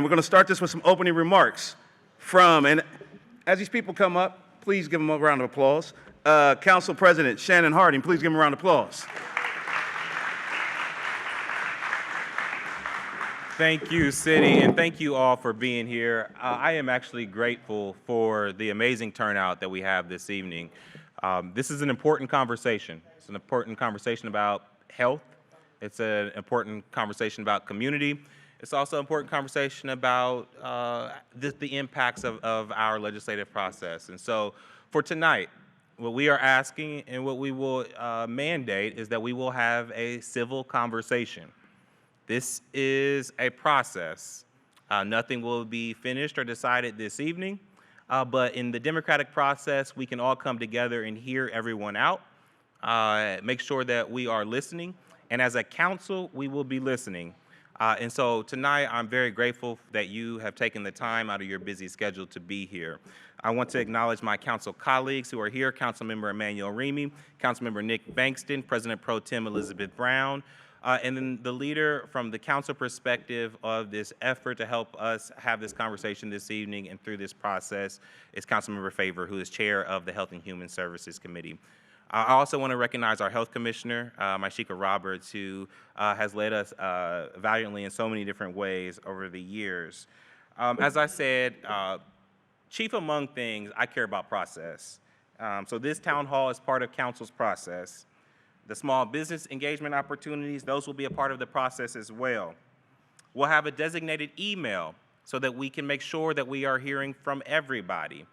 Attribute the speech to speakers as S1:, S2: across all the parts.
S1: we're going to start this with some opening remarks and as these people come up, please give them a round of applause. Council President Shannon Harding, please give him a round of applause.
S2: Thank you, City, and thank you all for being here. I am actually grateful for the amazing turnout that we have this evening. This is an important conversation. It's an important conversation about health. It's an important conversation about community. It's also an important conversation about the impacts of our legislative process. And so for tonight, what we are asking and what we will mandate is that we will have a civil conversation. This is a process. Nothing will be finished or decided this evening, but in the democratic process, we can all come together and hear everyone out, make sure that we are listening, and as a council, we will be listening. And so tonight, I'm very grateful that you have taken the time out of your busy schedule to be here. I want to acknowledge my council colleagues who are here, Councilmember Emmanuel Remy, Councilmember Nick Bankston, President Pro Tem Elizabeth Brown, and then the leader from the council perspective of this effort to help us have this conversation this evening and through this process is Councilmember Favor, who is chair of the Health and Human Services Committee. I also want to recognize our health commissioner, Mysheika Roberts, who has led us valiantly in so many different ways over the years. As I said, chief among things, I care about process. So this town hall is part of council's process. The small business engagement opportunities, those will be a part of the process as well. We'll have a designated email so that we can make sure that we are hearing from everybody.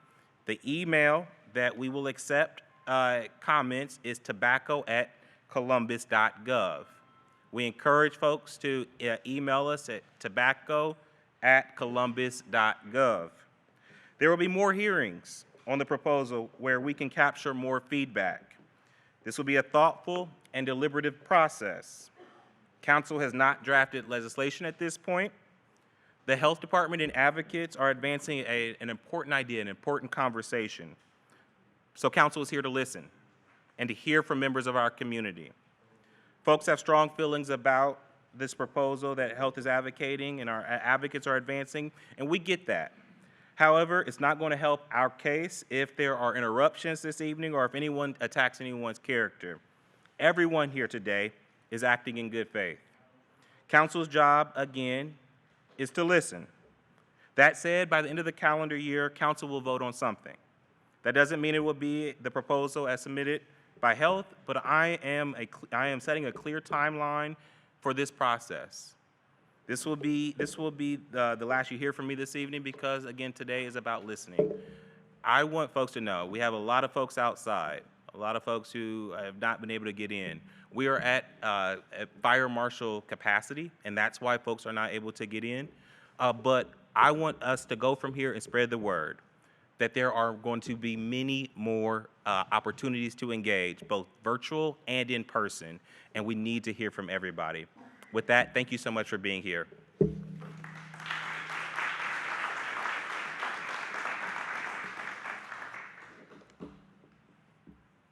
S2: The email that we will accept comments is tobacco@columbus.gov. We encourage folks to email us at tobacco@columbus.gov. There will be more hearings on the proposal where we can capture more feedback. This will be a thoughtful and deliberative process. Council has not drafted legislation at this point. The health department and advocates are advancing an important idea, an important conversation. So council is here to listen and to hear from members of our community. Folks have strong feelings about this proposal that health is advocating and our advocates are advancing, and we get that. However, it's not going to help our case if there are interruptions this evening or if anyone attacks anyone's character. Everyone here today is acting in good faith. Council's job, again, is to listen. That said, by the end of the calendar year, council will vote on something. That doesn't mean it will be the proposal as submitted by health, but I am setting a clear timeline for this process. This will be the last you hear from me this evening because, again, today is about listening. I want folks to know we have a lot of folks outside, a lot of folks who have not been able to get in. We are at fire marshal capacity, and that's why folks are not able to get in. But I want us to go from here and spread the word that there are going to be many more opportunities to engage, both virtual and in person, and we need to hear from everybody. With that, thank you so much for being here.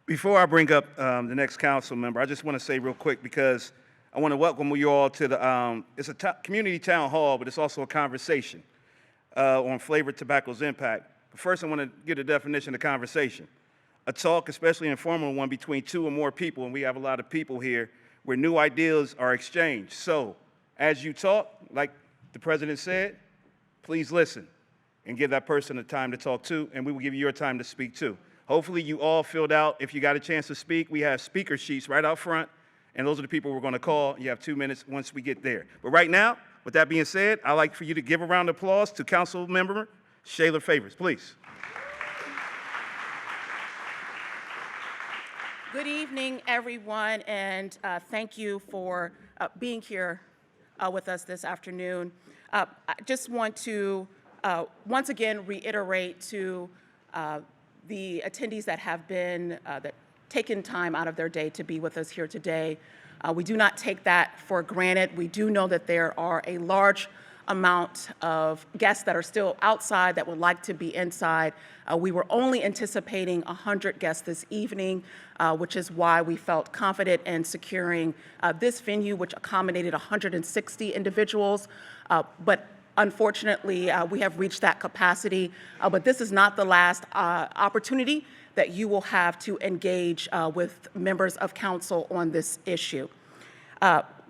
S1: Before I bring up the next council member, I just want to say real quick because I want to welcome you all to the, it's a community town hall, but it's also a conversation on flavored tobacco's impact. But first, I want to give a definition of conversation. A talk, especially an informal one, between two or more people, and we have a lot of people here, where new ideas are exchanged. So, as you talk, like the president said, please listen and give that person the time to talk too, and we will give you your time to speak too. Hopefully you all filled out, if you got a chance to speak, we have speaker sheets right out front, and those are the people we're gonna call. You have 2 minutes once we get there. But right now, with that being said, I'd like for you to give a round of applause to Councilmember Shayla Favors, please.
S3: Good evening, everyone, and thank you for being here with us this afternoon. I just want to once again reiterate to the attendees that have been taken time out of their day to be with us here today. We do not take that for granted. We do know that there are a large amount of guests that are still outside that would like to be inside. We were only anticipating 100 guests this evening, which is why we felt confident in securing this venue, which accommodated 160 individuals. But Unfortunately, we have reached that capacity, but this is not the last opportunity that you will have to engage with members of council on this issue.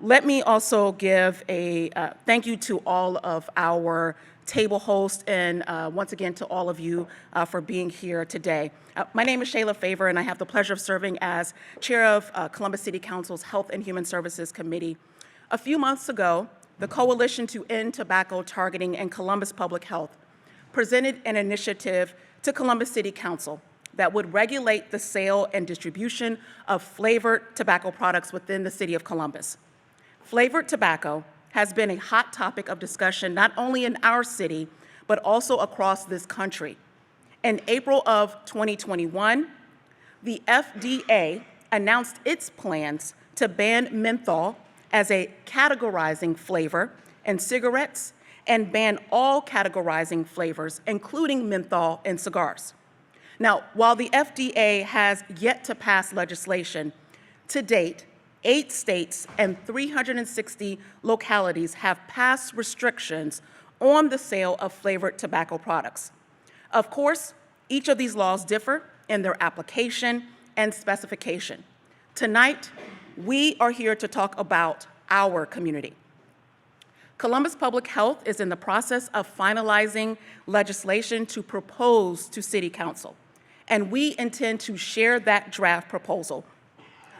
S3: Let me also give a thank you to all of our table hosts and once again to all of you for being here today. My name is Shayla Favor, and I have the pleasure of serving as chair of Columbus City Council's Health and Human Services Committee. A few months ago, the Coalition to End Tobacco Targeting and Columbus Public Health presented an initiative to Columbus City Council that would regulate the sale and distribution of flavored tobacco products within the city of Columbus. Flavored tobacco has been a hot topic of discussion not only in our city, but also across this country. In April of 2021, the FDA announced its plans to ban menthol as a categorizing flavor in cigarettes and ban all categorizing flavors, including menthol in cigars. Now, while the FDA has yet to pass legislation, to date, 8 states and 360 localities have passed restrictions on the sale of flavored tobacco products. Of course, each of these laws differ in their application and specification. Tonight, we are here to talk about our community. Columbus Public Health is in the process of finalizing legislation to propose to City Council, and we intend to share that draft proposal.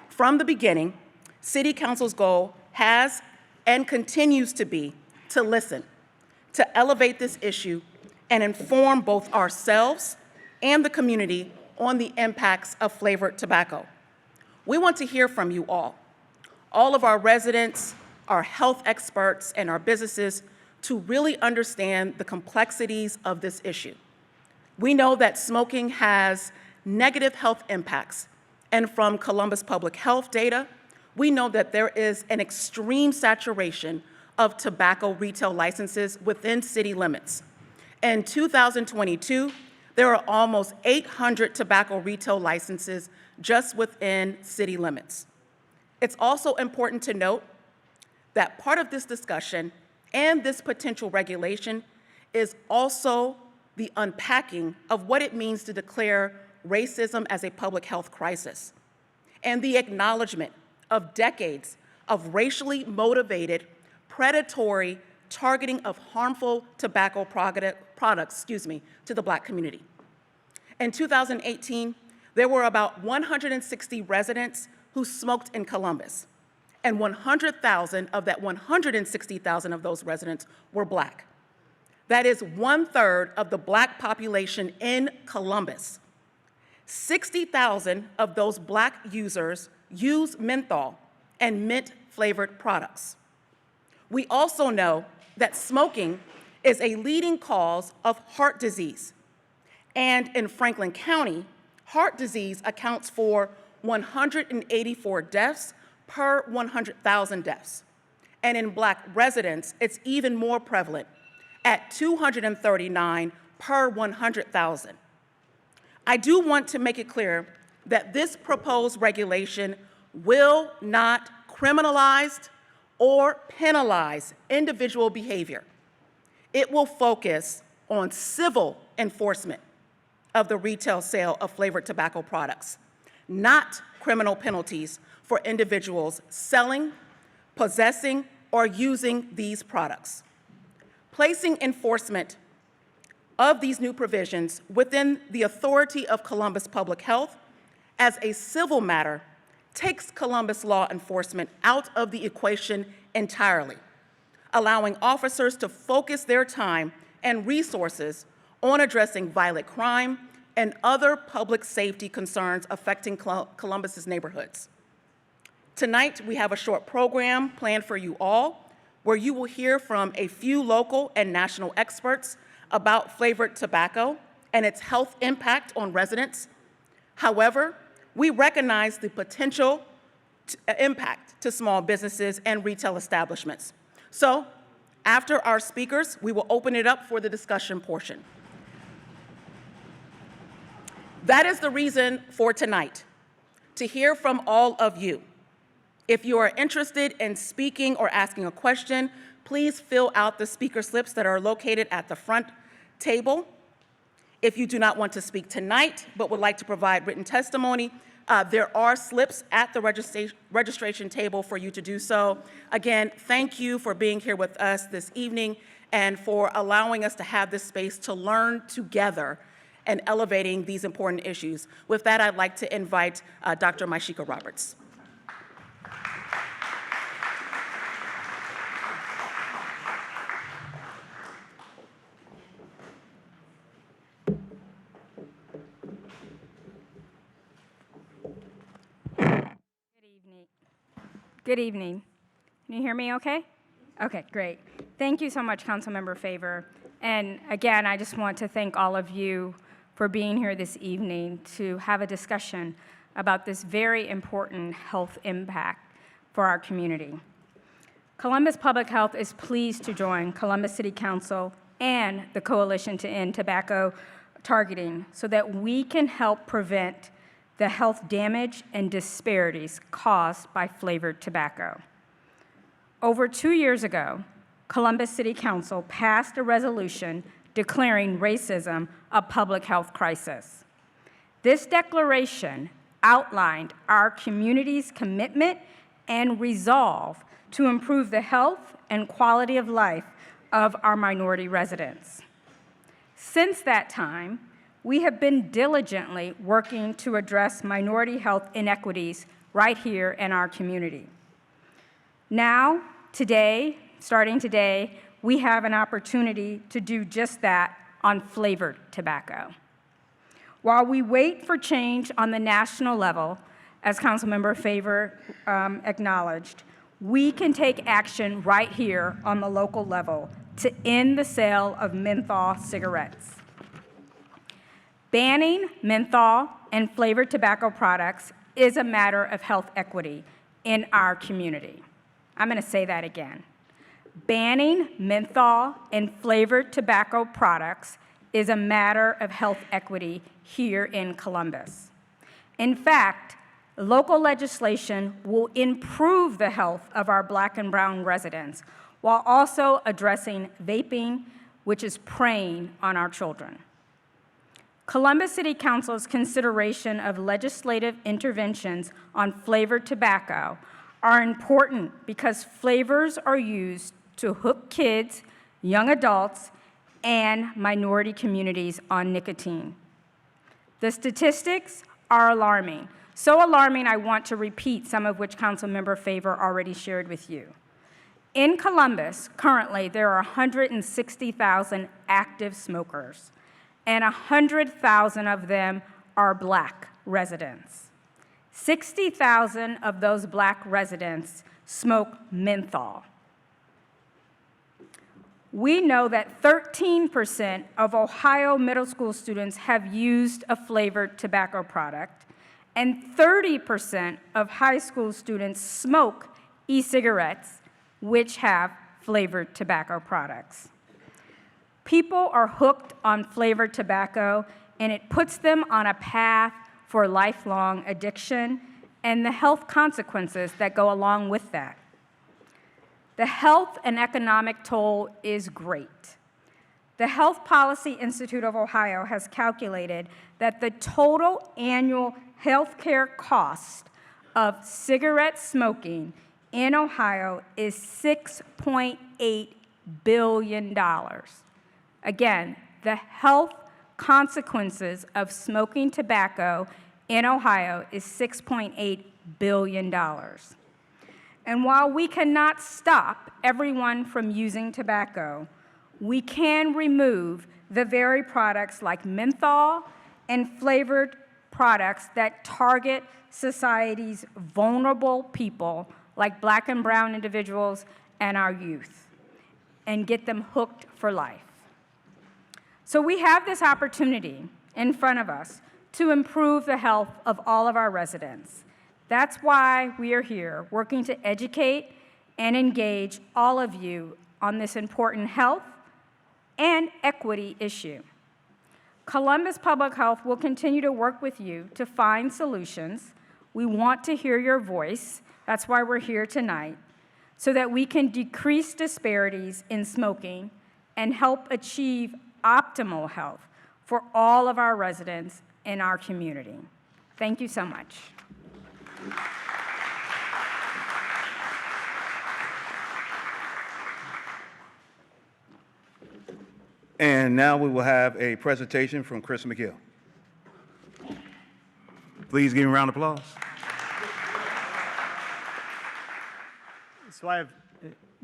S3: From the beginning, City Council's goal has and continues to be to listen, to elevate this issue, and inform both ourselves and the community on the impacts of flavored tobacco. We want to hear from you all of our residents, our health experts, and our businesses to really understand the complexities of this issue. We know that smoking has negative health impacts, and from Columbus Public Health data, we know that there is an extreme saturation of tobacco retail licenses within city limits. In 2022, there are almost 800 tobacco retail licenses just within city limits. It's also important to note that part of this discussion and this potential regulation is also the unpacking of what it means to declare racism as a public health crisis and the acknowledgement of decades of racially motivated, predatory targeting of harmful tobacco products to the Black community. In 2018, there were about 160 residents who smoked in Columbus, and 100,000 of that 160,000 of those residents were Black. That is 1/3 of the Black population in Columbus. 60,000 of those Black users use menthol and mint-flavored products. We also know that smoking is a leading cause of heart disease. And in Franklin County, heart disease accounts for 184 deaths per 100,000 deaths. And in Black residents, it's even more prevalent at 239 per 100,000. I do want to make it clear that this proposed regulation will not criminalize or penalize individual behavior. It will focus on civil enforcement of the retail sale of flavored tobacco products, not criminal penalties for individuals selling, possessing, or using these products. Placing enforcement of these new provisions within the authority of Columbus Public Health as a civil matter takes Columbus law enforcement out of the equation entirely, allowing officers to focus their time and resources on addressing violent crime and other public safety concerns affecting Columbus's neighborhoods. Tonight, we have a short program planned for you all, where you will hear from a few local and national experts about flavored tobacco and its health impact on residents. However, we recognize the potential impact to small businesses and retail establishments. So, after our speakers, we will open it up for the discussion portion. That is the reason for tonight, to hear from all of you. If you are interested in speaking or asking a question, please fill out the speaker slips that are located at the front table. If you do not want to speak tonight but would like to provide written testimony, there are slips at the registration table for you to do so. Again, thank you for being here with us this evening and for allowing us to have this space to learn together and elevating these important issues. With that, I'd like to invite Dr. Mysheika Roberts.
S4: Good evening. Can you hear me okay? Okay, great. Thank you so much, Councilmember Favor. And again, I just want to thank all of you for being here this evening to have a discussion about this very important health impact for our community. Columbus Public Health is pleased to join Columbus City Council and the Coalition to End Tobacco Targeting so that we can help prevent the health damage and disparities caused by flavored tobacco. Over 2 years ago, Columbus City Council passed a resolution declaring racism a public health crisis. This declaration outlined our community's commitment and resolve to improve the health and quality of life of our minority residents. Since that time, we have been diligently working to address minority health inequities right here in our community. Now, today, starting today, we have an opportunity to do just that on flavored tobacco. While we wait for change on the national level, as Councilmember Favor acknowledged, we can take action right here on the local level to end the sale of menthol cigarettes. Banning menthol and flavored tobacco products is a matter of health equity in our community. I'm going to say that again. Banning menthol and flavored tobacco products is a matter of health equity here in Columbus. In fact, local legislation will improve the health of our Black and brown residents while also addressing vaping, which is preying on our children. Columbus City Council's consideration of legislative interventions on flavored tobacco are important because flavors are used to hook kids, young adults, and minority communities on nicotine. The statistics are alarming. So alarming, I want to repeat some of which Councilmember Favor already shared with you. In Columbus, currently, there are 160,000 active smokers, and 100,000 of them are Black residents. 60,000 of those Black residents smoke menthol. We know that 13% of Ohio middle school students have used a flavored tobacco product, and 30% of high school students smoke e-cigarettes, which have flavored tobacco products. People are hooked on flavored tobacco, and it puts them on a path for lifelong addiction and the health consequences that go along with that. The health and economic toll is great. The Health Policy Institute of Ohio has calculated that the total annual healthcare cost of cigarette smoking in Ohio is $6.8 billion. Again, the health consequences of smoking tobacco in Ohio is $6.8 billion. And while we cannot stop everyone from using tobacco, we can remove the very products like menthol and flavored products that target society's vulnerable people, like Black and brown individuals and our youth, and get them hooked for life. So we have this opportunity in front of us to improve the health of all of our residents. That's why we are here, working to educate and engage all of you on this important health and equity issue. Columbus Public Health will continue to work with you to find solutions. We want to hear your voice. That's why we're here tonight, so that we can decrease disparities in smoking and help achieve optimal health for all of our residents in our community. Thank you so much.
S1: And now we will have a presentation from Chris McGill. Please give him a round of applause.
S5: So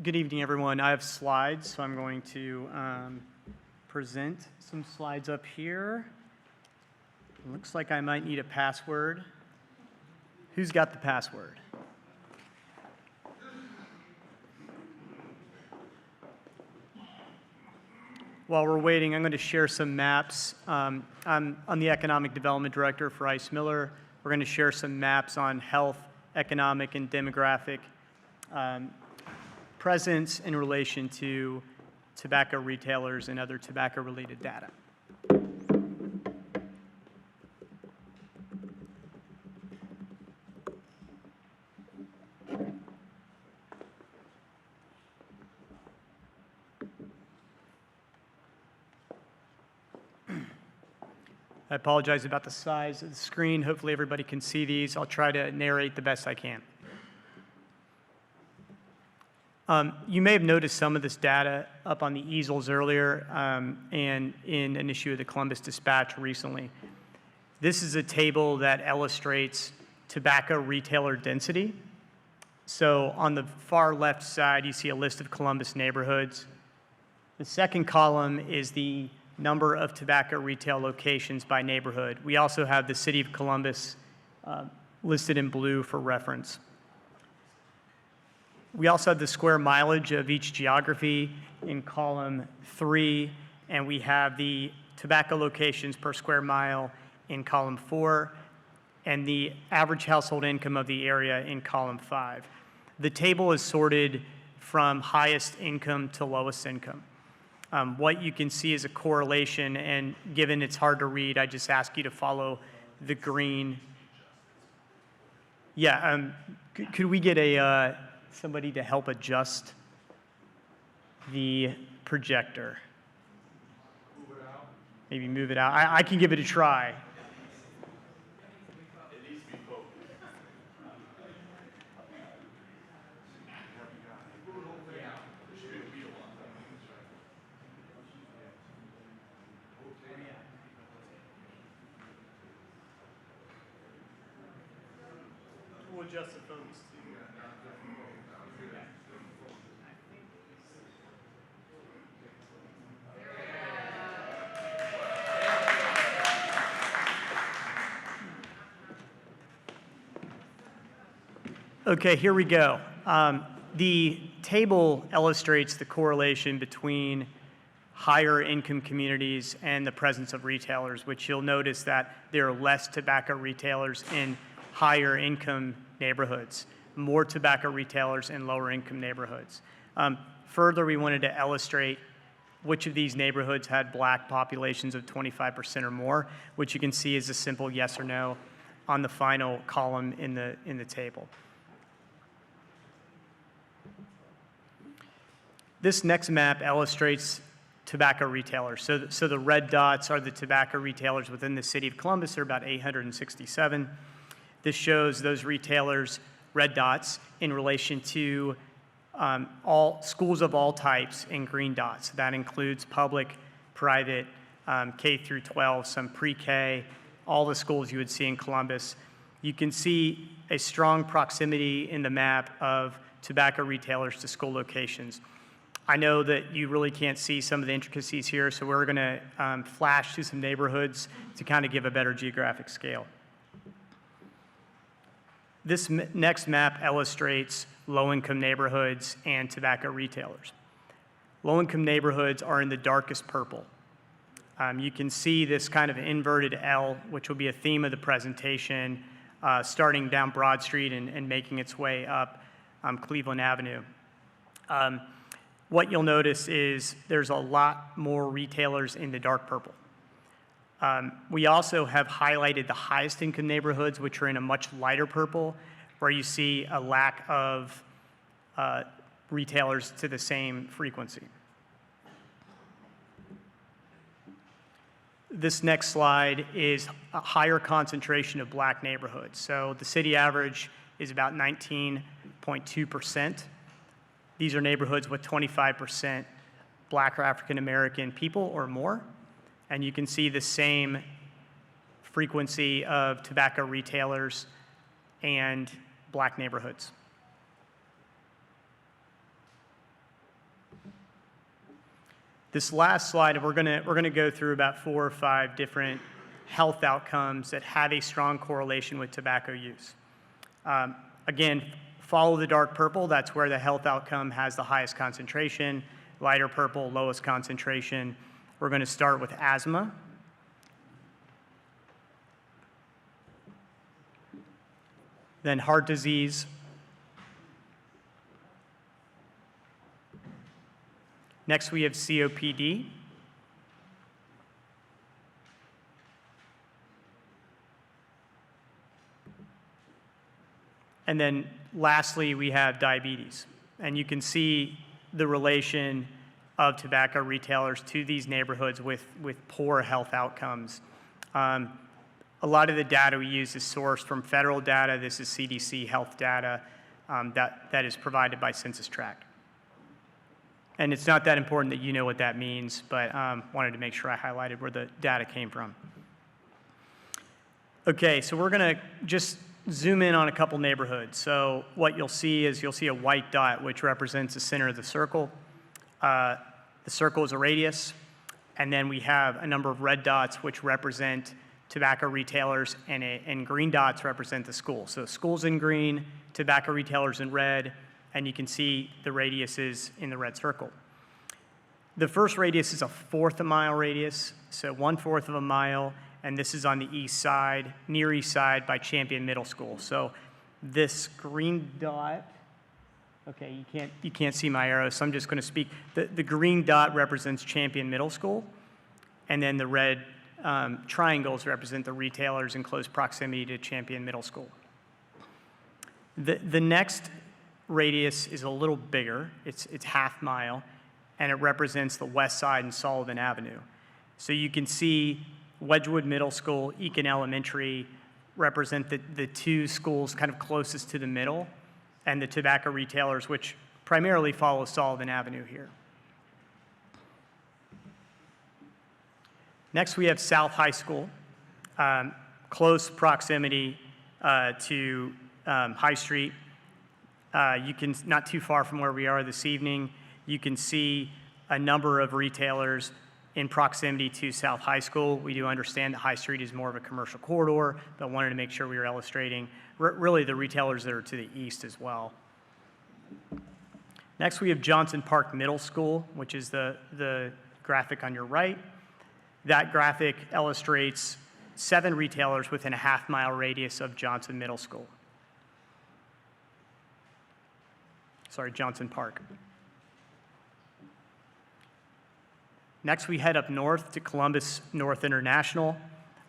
S5: good evening, everyone. I have slides, so I'm going to present some slides up here. Looks like I might need a password. Who's got the password? While we're waiting, I'm going to share some maps. I'm the Economic Development Director for Rice Miller. We're going to share some maps on health, economic, and demographic presence in relation to tobacco retailers and other tobacco-related data. I apologize about the size of the screen. Hopefully everybody can see these. I'll try to narrate the best I can. You may have noticed some of this data up on the easels earlier and in an issue of the Columbus Dispatch recently. This is a table that illustrates tobacco retailer density. So on the far left side, you see a list of Columbus neighborhoods. The second column is the number of tobacco retail locations by neighborhood. We also have the city of Columbus listed in blue for reference. We also have the square mileage of each geography in column 3, and we have the tobacco locations per square mile in column 4, and the average household income of the area in column 5. The table is sorted from highest income to lowest income. What you can see is a correlation, and given it's hard to read, I just ask you to follow the green. Yeah, could we get somebody to help adjust the projector? Move it out. Maybe move it out. I can give it a try. It needs to be focused. We'll adjust the focus too. Okay, here we go. The table illustrates the correlation between higher income communities and the presence of retailers, which you'll notice that there are less tobacco retailers in higher income neighborhoods, more tobacco retailers in lower income neighborhoods. Further, we wanted to illustrate which of these neighborhoods had black populations of 25% or more, which you can see is a simple yes or no on the final column in the table. This next map illustrates tobacco retailers. So the red dots are the tobacco retailers within the city of Columbus. There are about 867. This shows those retailers, red dots, in relation to all schools of all types in green dots. That includes public, private, K through 12, some pre-K, all the schools you would see in Columbus. You can see a strong proximity in the map of tobacco retailers to school locations. I know that you really can't see some of the intricacies here, so we're going to flash to some neighborhoods to kind of give a better geographic scale. This next map illustrates low-income neighborhoods and tobacco retailers. Low-income neighborhoods are in the darkest purple. You can see this kind of inverted L, which will be a theme of the presentation, starting down Broad Street and making its way up Cleveland Avenue. What you'll notice is there's a lot more retailers in the dark purple. We also have highlighted the highest income neighborhoods, which are in a much lighter purple, where you see a lack of retailers to the same frequency. This next slide is a higher concentration of black neighborhoods. So the city average is about 19.2%. These are neighborhoods with 25% black or African American people or more. And you can see the same frequency of tobacco retailers and black neighborhoods. This last slide, we're gonna go through about 4 or 5 different health outcomes that have a strong correlation with tobacco use. Again, follow the dark purple. That's where the health outcome has the highest concentration. Lighter purple, lowest concentration. We're going to start with asthma. Then heart disease. Next, we have COPD. And then lastly, we have diabetes. And you can see the relation of tobacco retailers to these neighborhoods with poor health outcomes. A lot of the data we use is sourced from federal data. This is CDC health data that is provided by Census Tract. And it's not that important that you know what that means, but wanted to make sure I highlighted where the data came from. Okay, so we're gonna just zoom in on a couple neighborhoods. So what you'll see is a white dot, which represents the center of the circle. The circle is a radius, and then we have a number of red dots, which represent tobacco retailers, and green dots represent the school. So schools in green, tobacco retailers in red, and you can see the radiuses in the red circle. The first radius is a 1/4 mile radius, so 1/4 of a mile, and this is on the east side, near east side by Champion Middle School. So this green dot, okay, you can't see my arrow, so I'm just going to speak. The green dot represents Champion Middle School, and then the red triangles represent the retailers in close proximity to Champion Middle School. The next radius is a little bigger. It's 1/2 mile, and it represents the west side and Sullivan Avenue. So you can see Wedgwood Middle School, Eakin Elementary represent the 2 schools kind of closest to the middle, and the tobacco retailers, which primarily follow Sullivan Avenue here. Next, we have South High School, close proximity to High Street. You can, not too far from where we are this evening, you can see a number of retailers in proximity to South High School. We do understand that High Street is more of a commercial corridor, but wanted to make sure we were illustrating really the retailers that are to the east as well. Next, we have Johnson Park Middle School, which is the graphic on your right. That graphic illustrates 7 retailers within a 1/2 mile radius of Johnson Middle School. Sorry, Johnson Park. Next, we head up north to Columbus North International.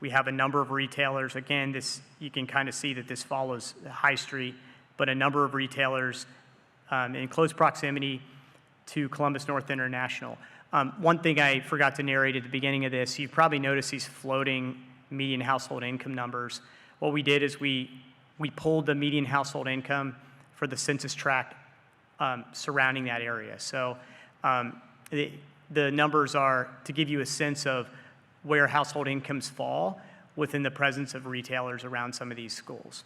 S5: We have a number of retailers. Again, you can kind of see that this follows High Street, but a number of retailers in close proximity to Columbus North International. One thing I forgot to narrate at the beginning of this, you've probably noticed these floating median household income numbers. What we did is we pulled the median household income for the census tract surrounding that area. So the numbers are to give you a sense of where household incomes fall within the presence of retailers around some of these schools.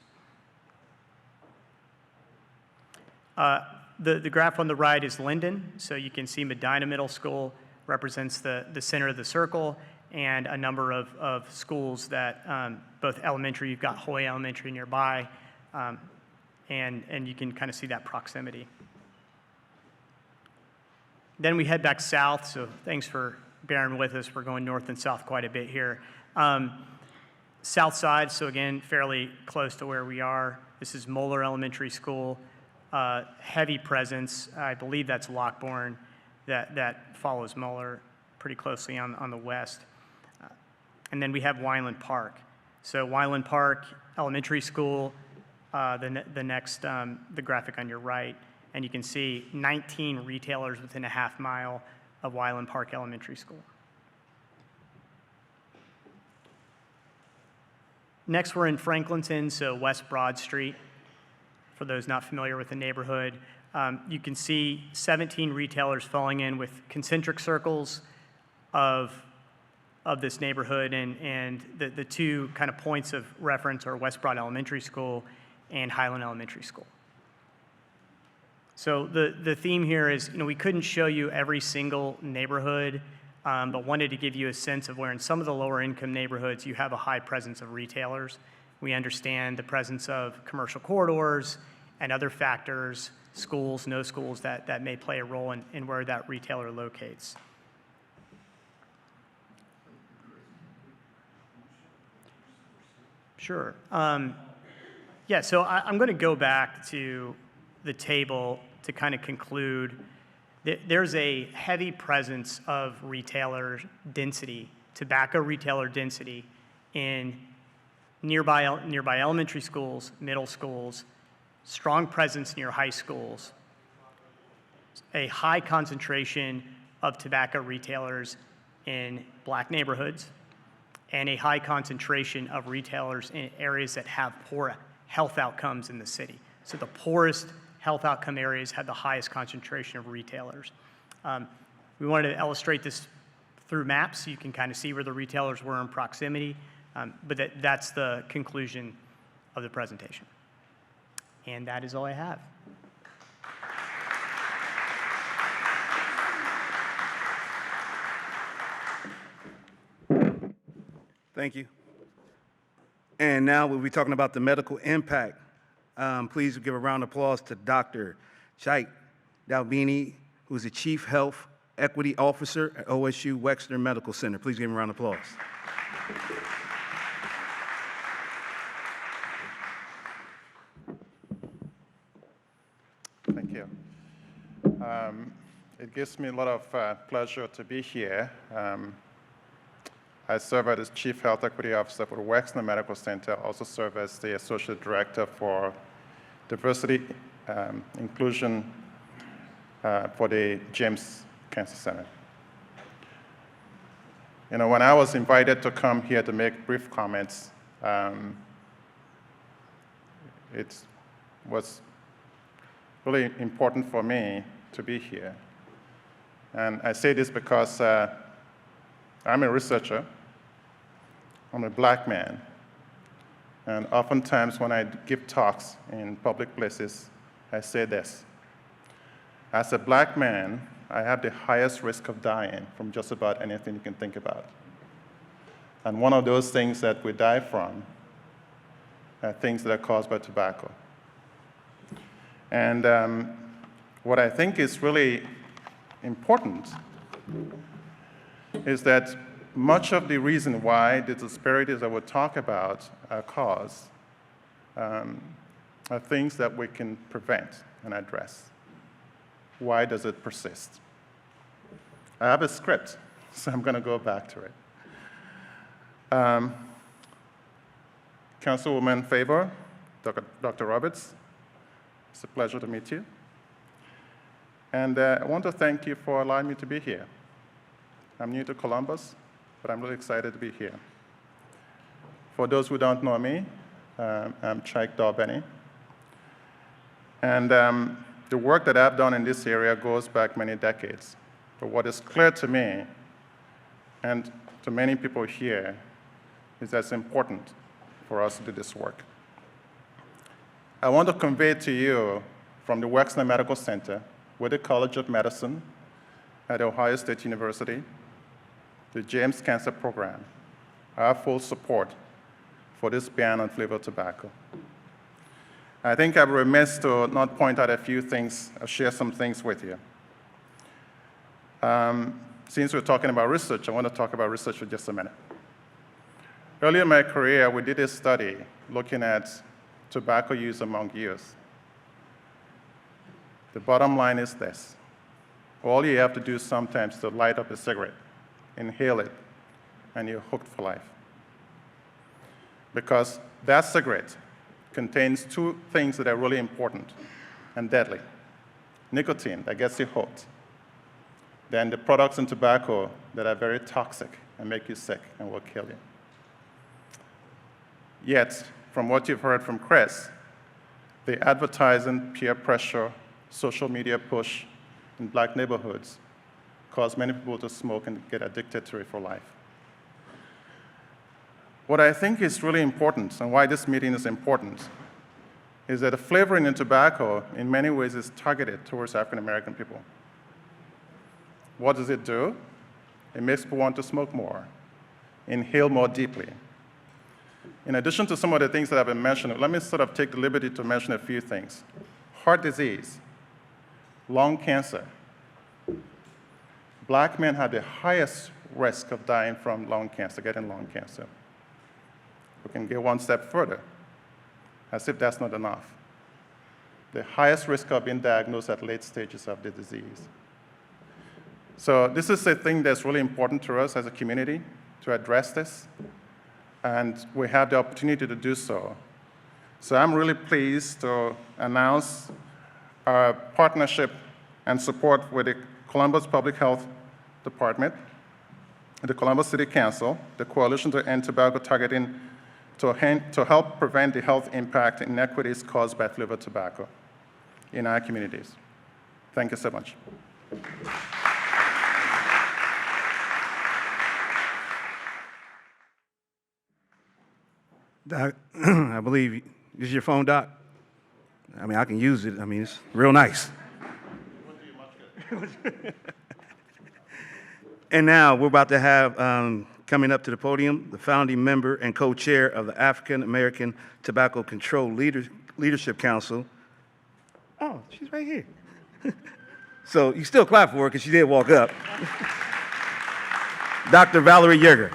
S5: The graph on the right is Linden, so you can see Medina Middle School represents the center of the circle, and a number of schools that, both elementary, you've got Hoy Elementary nearby, and you can kind of see that proximity. Then we head back south, so thanks for bearing with us. We're going north and south quite a bit here. South side, so again, fairly close to where we are. This is Moeller Elementary School. Heavy presence, I believe that's Lockbourne, that follows Moeller pretty closely on the west. And then we have Wineland Park. So Wineland Park Elementary School, the next, the graphic on your right, And you can see 19 retailers within a half mile of Wyland Park Elementary School. Next, we're in Franklinton, so West Broad Street. For those not familiar with the neighborhood, you can see 17 retailers falling in with concentric circles of this neighborhood, and the two kind of points of reference are West Broad Elementary School and Highland Elementary School. So the theme here is, we couldn't show you every single neighborhood, but wanted to give you a sense of where in some of the lower income neighborhoods you have a high presence of retailers. We understand the presence of commercial corridors and other factors, schools, no schools, that may play a role in where that retailer locates. Sure. Yeah, so I'm going to go back to the table to kind of conclude. There's a heavy presence of retailer density, tobacco retailer density in nearby elementary schools, middle schools, strong presence near high schools, a high concentration of tobacco retailers in Black neighborhoods, and a high concentration of retailers in areas that have poor health outcomes in the city. So the poorest health outcome areas had the highest concentration of retailers. We wanted to illustrate this through maps so you can kind of see where the retailers were in proximity, but that's the conclusion of the presentation. And that is all I have.
S1: Thank you. And now we'll be talking about the medical impact. Please give a round of applause to Dr. Shayla Dalbini, who is the Chief Health Equity Officer at OSU Wexner Medical Center. Please give him a round of applause.
S6: Thank you. It gives me a lot of pleasure to be here. I serve as Chief Health Equity Officer for the Wexner Medical Center. I also serve as the Associate Director for Diversity Inclusion for the James Cancer Center. When I was invited to come here to make brief comments, it was really important for me to be here. And I say this because I'm a researcher. I'm a Black man. And oftentimes when I give talks in public places, I say this. As a Black man, I have the highest risk of dying from just about anything you can think about. And one of those things that we die from are things that are caused by tobacco. And what I think is really important is that much of the reason why the disparities I would talk about are caused are things that we can prevent and address. Why does it persist? I have a script, so I'm going to go back to it. Councilwoman Favor, Dr. Roberts, it's a pleasure to meet you. And I want to thank you for allowing me to be here. I'm new to Columbus, but I'm really excited to be here. For those who don't know me, I'm Mysheika Roberts. And the work that I've done in this area goes back many decades. But what is clear to me, and to many people here, is that it's important for us to do this work. I want to convey to you from the Wexner Medical Center, with the College of Medicine at Ohio State University, the James Cancer Program, our full support for this ban on flavored tobacco. I think I'm remiss to not point out a few things, or share some things with you. Since we're talking about research, I want to talk about research for just a minute. Earlier in my career, we did a study looking at tobacco use among youth. The bottom line is this. All you have to do sometimes is to light up a cigarette, inhale it, and you're hooked for life. Because that cigarette contains two things that are really important and deadly. nicotine that gets you hooked, than the products in tobacco that are very toxic and make you sick and will kill you. Yet, from what you've heard from Chris, the advertising, peer pressure, social media push in black neighborhoods cause many people to smoke and get addicted to it for life. What I think is really important, and why this meeting is important, is that the flavoring in tobacco, in many ways, is targeted towards African American people. What does it do? It makes people want to smoke more, inhale more deeply. In addition to some of the things that have been mentioned, let me sort of take the liberty to mention a few things. Heart disease, lung cancer. Black men have the highest risk of dying from lung cancer, getting lung cancer. We can go one step further, as if that's not enough. The highest risk of being diagnosed at late stages of the disease. So this is a thing that's really important to us as a community to address this, and we have the opportunity to do so. So I'm really pleased to announce our partnership and support with the Columbus Public Health Department, the Columbus City Council, the Coalition to End Tobacco Targeting, to help prevent the health impact inequities caused by flavored tobacco in our communities. Thank you so much.
S1: Doc, I believe, this is your phone, Doc? I mean, I can use it. I mean, it's real nice. And now we're about to have, coming up to the podium, the founding member and co-chair of the African American Tobacco Control Leadership Council. Oh, she's right here. So you still clap for her because she did walk up. Dr. Valerie Yeager.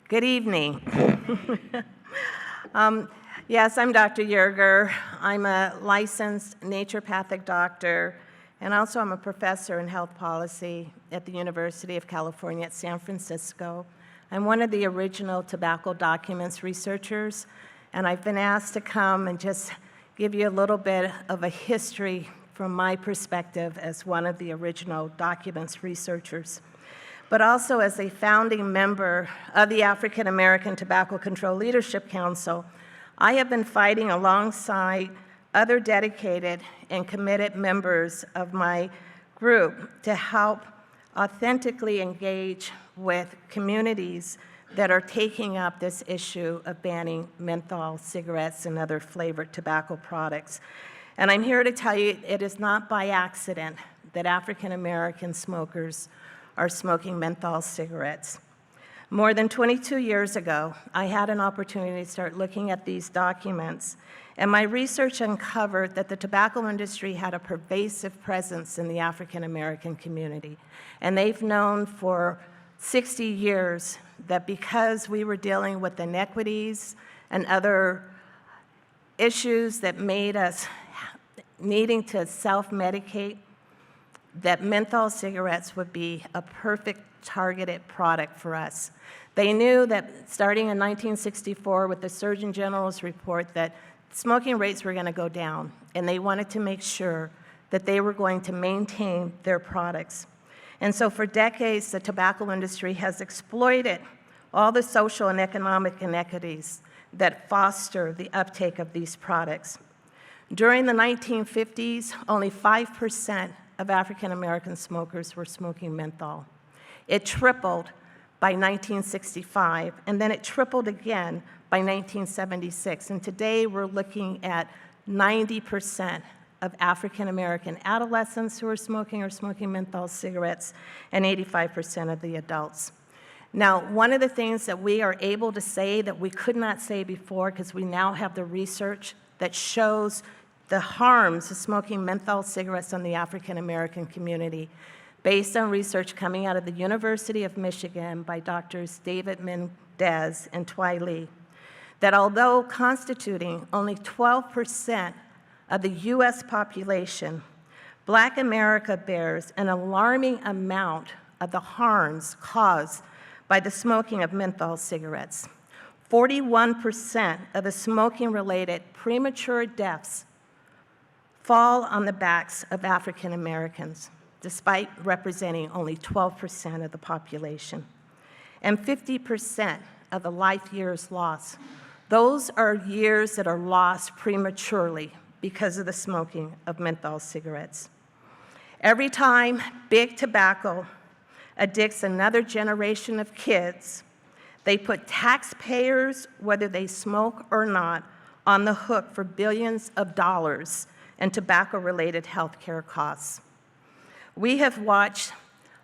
S7: Good evening. Yes, I'm Dr. Yeager. I'm a licensed naturopathic doctor, and also I'm a professor in health policy at the University of California at San Francisco. I'm one of the original tobacco documents researchers, and I've been asked to come and just give you a little bit of a history from my perspective as one of the original documents researchers, but also as a founding member of the African American Tobacco Control Leadership Council. I have been fighting alongside other dedicated and committed members of my group to help authentically engage with communities that are taking up this issue of banning menthol cigarettes and other flavored tobacco products. And I'm here to tell you it is not by accident that African American smokers are smoking menthol cigarettes. More than 22 years ago, I had an opportunity to start looking at these documents, and my research uncovered that the tobacco industry had a pervasive presence in the African American community. And they've known for 60 years that because we were dealing with inequities and other issues that made us needing to self-medicate, that menthol cigarettes would be a perfect targeted product for us. They knew that starting in 1964 with the Surgeon General's report that smoking rates were going to go down, and they wanted to make sure that they were going to maintain their products. And so for decades, the tobacco industry has exploited all the social and economic inequities that foster the uptake of these products. During the 1950s, only 5% of African American smokers were smoking menthol. It tripled by 1965, and then it tripled again by 1976. And today we're looking at 90% of African American adolescents who are smoking menthol cigarettes, and 85% of the adults. Now, one of the things that we are able to say that we could not say before, because we now have the research that shows the harms of smoking menthol cigarettes on the African American community, based on research coming out of the University of Michigan by Drs. David Mendez and Twy Lee, that although constituting only 12% of the US population, Black America bears an alarming amount of the harms caused by the smoking of menthol cigarettes. 41% of the smoking-related premature deaths fall on the backs of African Americans, despite representing only 12% of the population. And 50% of the life years lost. Those are years that are lost prematurely because of the smoking of menthol cigarettes. Every time big tobacco addicts another generation of kids, they put taxpayers, whether they smoke or not, on the hook for billions of dollars in tobacco-related health care costs. We have watched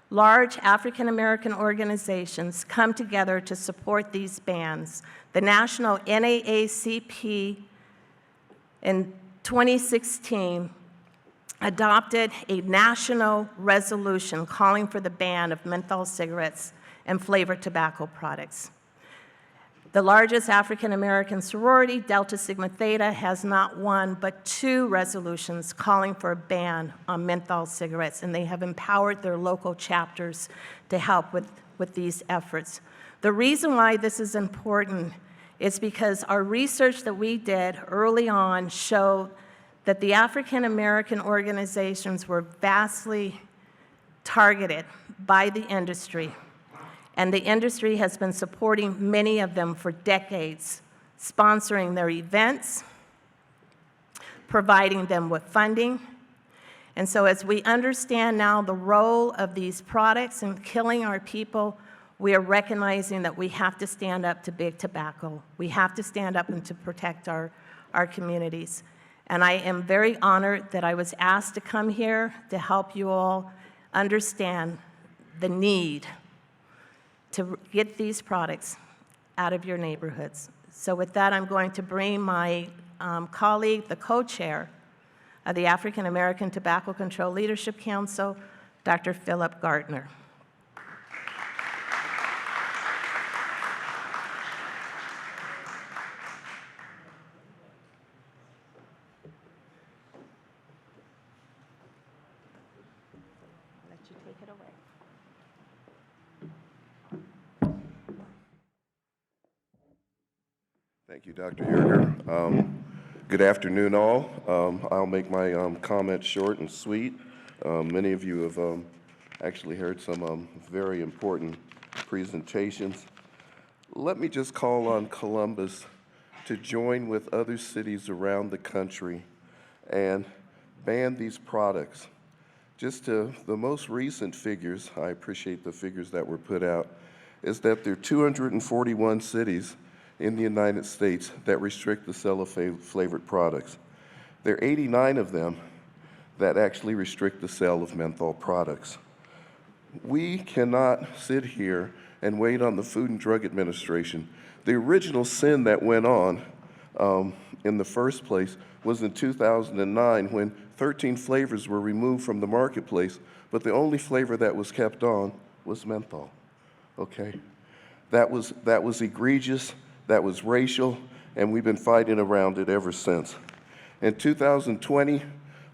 S7: large African American organizations come together to support these bans. The National NAACP in 2016 adopted a national resolution calling for the ban of menthol cigarettes and flavored tobacco products. The largest African American sorority, Delta Sigma Theta, has not one but 2 resolutions calling for a ban on menthol cigarettes, and they have empowered their local chapters to help with these efforts. The reason why this is important is because our research that we did early on showed that the African American organizations were vastly targeted by the industry. And the industry has been supporting many of them for decades, sponsoring their events, providing them with funding. And so as we understand now the role of these products in killing our people, we are recognizing that we have to stand up to big tobacco. We have to stand up and to protect our communities. And I am very honored that I was asked to come here to help you all understand the need to get these products out of your neighborhoods. So with that, I'm going to bring my colleague, the co-chair of the African American Tobacco Control Leadership Council, Dr. Philip Gartner. I'll let you take it away.
S8: Thank you, Dr. Yerger. Good afternoon, all. I'll make my comments short and sweet. Many of you have actually heard some very important presentations. Let me just call on Columbus to join with other cities around the country and ban these products. Just to the most recent figures, I appreciate the figures that were put out, is that there are 241 cities in the United States that restrict the sale of flavored products. There are 89 of them that actually restrict the sale of menthol products. We cannot sit here and wait on the Food and Drug Administration. The original sin that went on in the first place was in 2009 when 13 flavors were removed from the marketplace, but the only flavor that was kept on was menthol, okay? That was egregious. That was racial, and we've been fighting around it ever since. In 2020,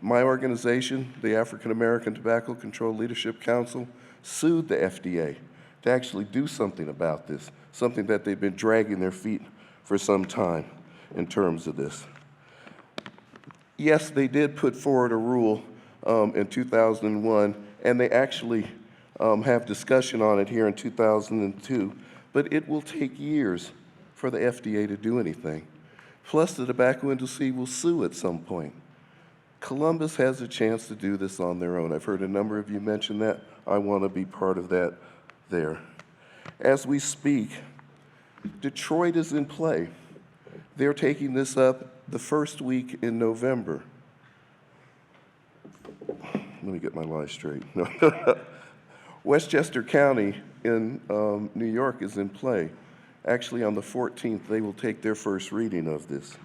S8: my organization, the African American Tobacco Control Leadership Council, sued the FDA to actually do something about this, something that they've been dragging their feet for some time in terms of this. Yes, they did put forward a rule in 2001, and they actually have discussion on it here in 2002, but it will take years for the FDA to do anything. Plus, the tobacco industry will sue at some point. Columbus has a chance to do this on their own. I've heard a number of you mention that. I want to be part of that there. As we speak, Detroit is in play. They're taking this up the first week in November. Let me get my lies straight. Westchester County in New York is in play. Actually, on the 14th, they will take their first reading of this.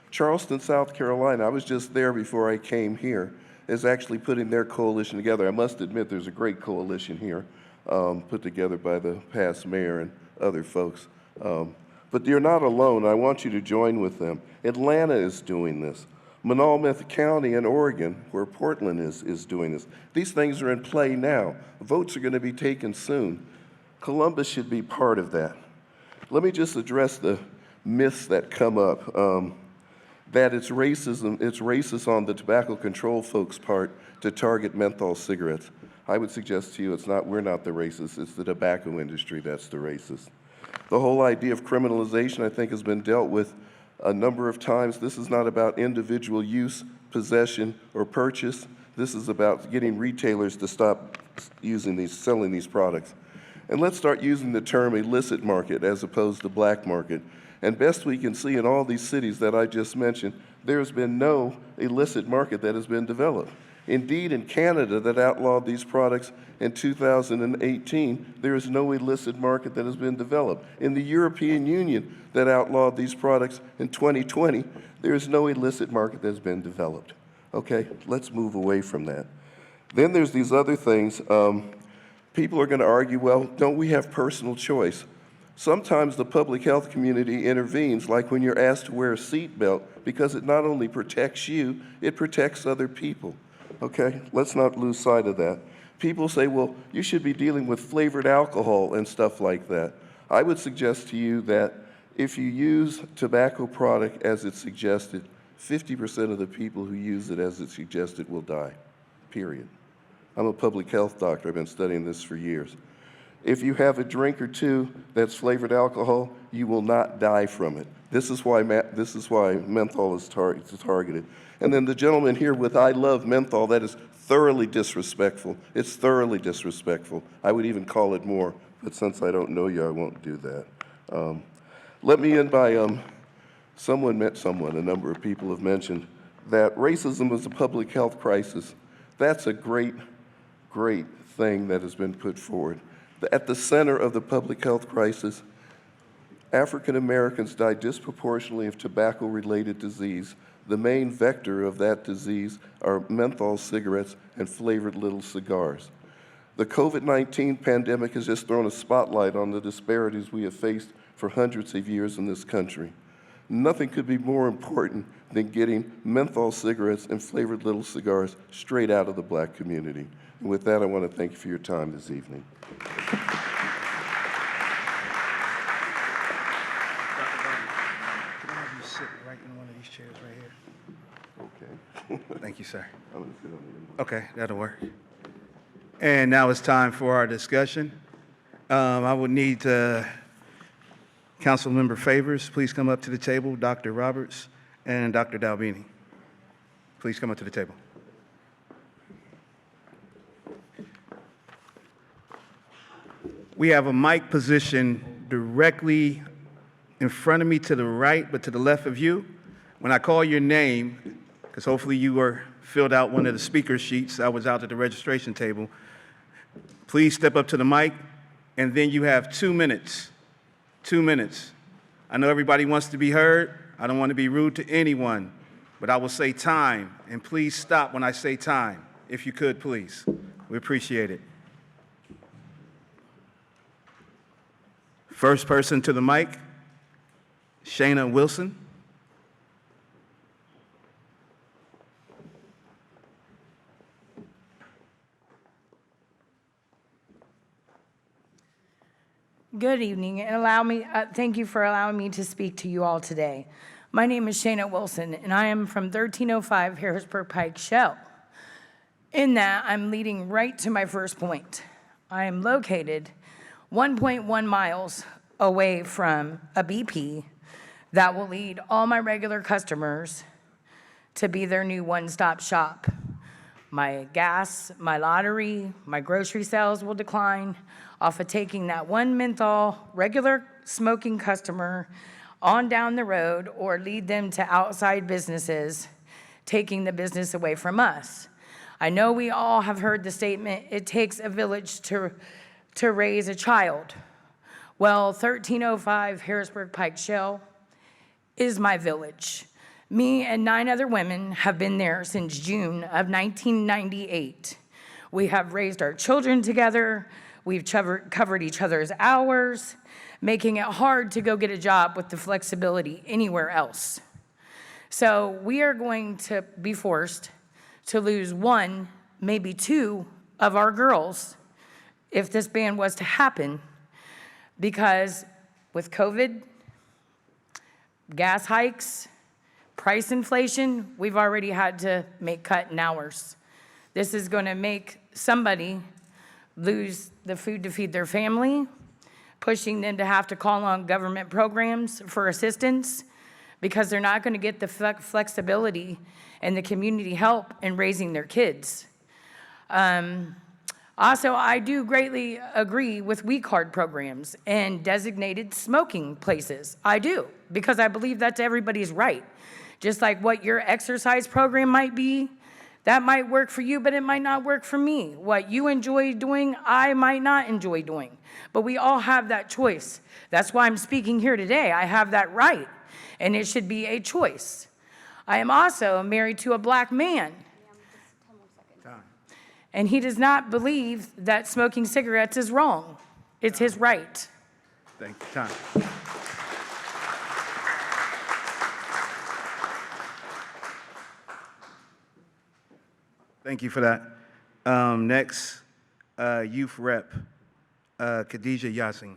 S8: Charleston, South Carolina, I was just there before I came here, is actually putting their coalition together. I must admit there's a great coalition here put together by the past mayor and other folks. But you're not alone. I want you to join with them. Atlanta is doing this. Monmouth County in Oregon, where Portland is doing this. These things are in play now. Votes are going to be taken soon. Columbus should be part of that. Let me just address the myths that come up, that it's racism, it's racist on the tobacco control folks' part to target menthol cigarettes. I would suggest to you we're not the racists, it's the tobacco industry that's the racist. The whole idea of criminalization, I think, has been dealt with a number of times. This is not about individual use, possession, or purchase. This is about getting retailers to stop selling these products. And let's start using the term illicit market as opposed to black market. And best we can see in all these cities that I just mentioned, there's been no illicit market that has been developed. Indeed, in Canada that outlawed these products in 2018, there is no illicit market that has been developed. In the European Union that outlawed these products in 2020, there is no illicit market that has been developed. Okay, let's move away from that. Then there's these other things. People are going to argue, well, don't we have personal choice? Sometimes the public health community intervenes, like when you're asked to wear a seatbelt, because it not only protects you, it protects other people. Okay, let's not lose sight of that. People say, well, you should be dealing with flavored alcohol and stuff like that. I would suggest to you that if you use tobacco product as it's suggested, 50% of the people who use it as it's suggested will die, period. I'm a public health doctor. I've been studying this for years. If you have a drink or two that's flavored alcohol, you will not die from it. This is why menthol is targeted. And then the gentleman here with I love menthol, that is thoroughly disrespectful. It's thoroughly disrespectful. I would even call it more, but since I don't know you, I won't do that. Let me end by, a number of people have mentioned that racism is a public health crisis. That's a great thing that has been put forward. At the center of the public health crisis, African Americans die disproportionately of tobacco-related disease. The main vector of that disease are menthol cigarettes and flavored little cigars. The COVID-19 pandemic has just thrown a spotlight on the disparities we have faced for hundreds of years in this country. Nothing could be more important than getting menthol cigarettes and flavored little cigars straight out of the black community. And with that, I want to thank you for your time this evening.
S1: Thank you, sir.
S8: I'm gonna sit on the
S1: Okay, that'll work. And now it's time for our discussion. I would need Councilmember Favors, please come up to the table, Dr. Roberts and Dr. Dalbini. Please come up to the table. We have a mic position directly in front of me to the right, but to the left of you. When I call your name, because hopefully you were filled out one of the speaker sheets that was out at the registration table, please step up to the mic, and then you have 2 minutes. 2 minutes. I know everybody wants to be heard. I don't want to be rude to anyone, but I will say time, and please stop when I say time, if you could, please. We appreciate it. First person to the mic, Shayla Wilson.
S9: Good evening, and thank you for allowing me to speak to you all today. My name is Shayla Wilson, and I am from 1305 Harrisburg Pike Shell. In that, I'm leading right to my first point. I am located 1.1 miles away from a BP that will lead all my regular customers to be their new one-stop shop. My gas, my lottery, my grocery sales will decline off of taking that one menthol regular smoking customer on down the road or lead them to outside businesses, taking the business away from us. I know we all have heard the statement, it takes a village to raise a child. Well, 1305 Harrisburg Pike Shell is my village. Me and 9 other women have been there since June of 1998. We have raised our children together. We've covered each other's hours, making it hard to go get a job with the flexibility anywhere else. So we are going to be forced to lose 1, maybe 2 of our girls if this ban was to happen, because with COVID, gas hikes, price inflation, we've already had to make cut in hours. This is going to make somebody lose the food to feed their family, pushing them to have to call on government programs for assistance because they're not going to get the flexibility and the community help in raising their kids. Also, I do greatly agree with weed card programs and designated smoking places. I do, because I believe that's everybody's right. Just like what your exercise program might be, that might work for you, but it might not work for me. What you enjoy doing, I might not enjoy doing. But we all have that choice. That's why I'm speaking here today. I have that right, and it should be a choice. I am also married to a black man, and he does not believe that smoking cigarettes is wrong. It's his right.
S1: Thank you. Time. Thank you for that. Next, Youth Rep, Khadijah Yassin.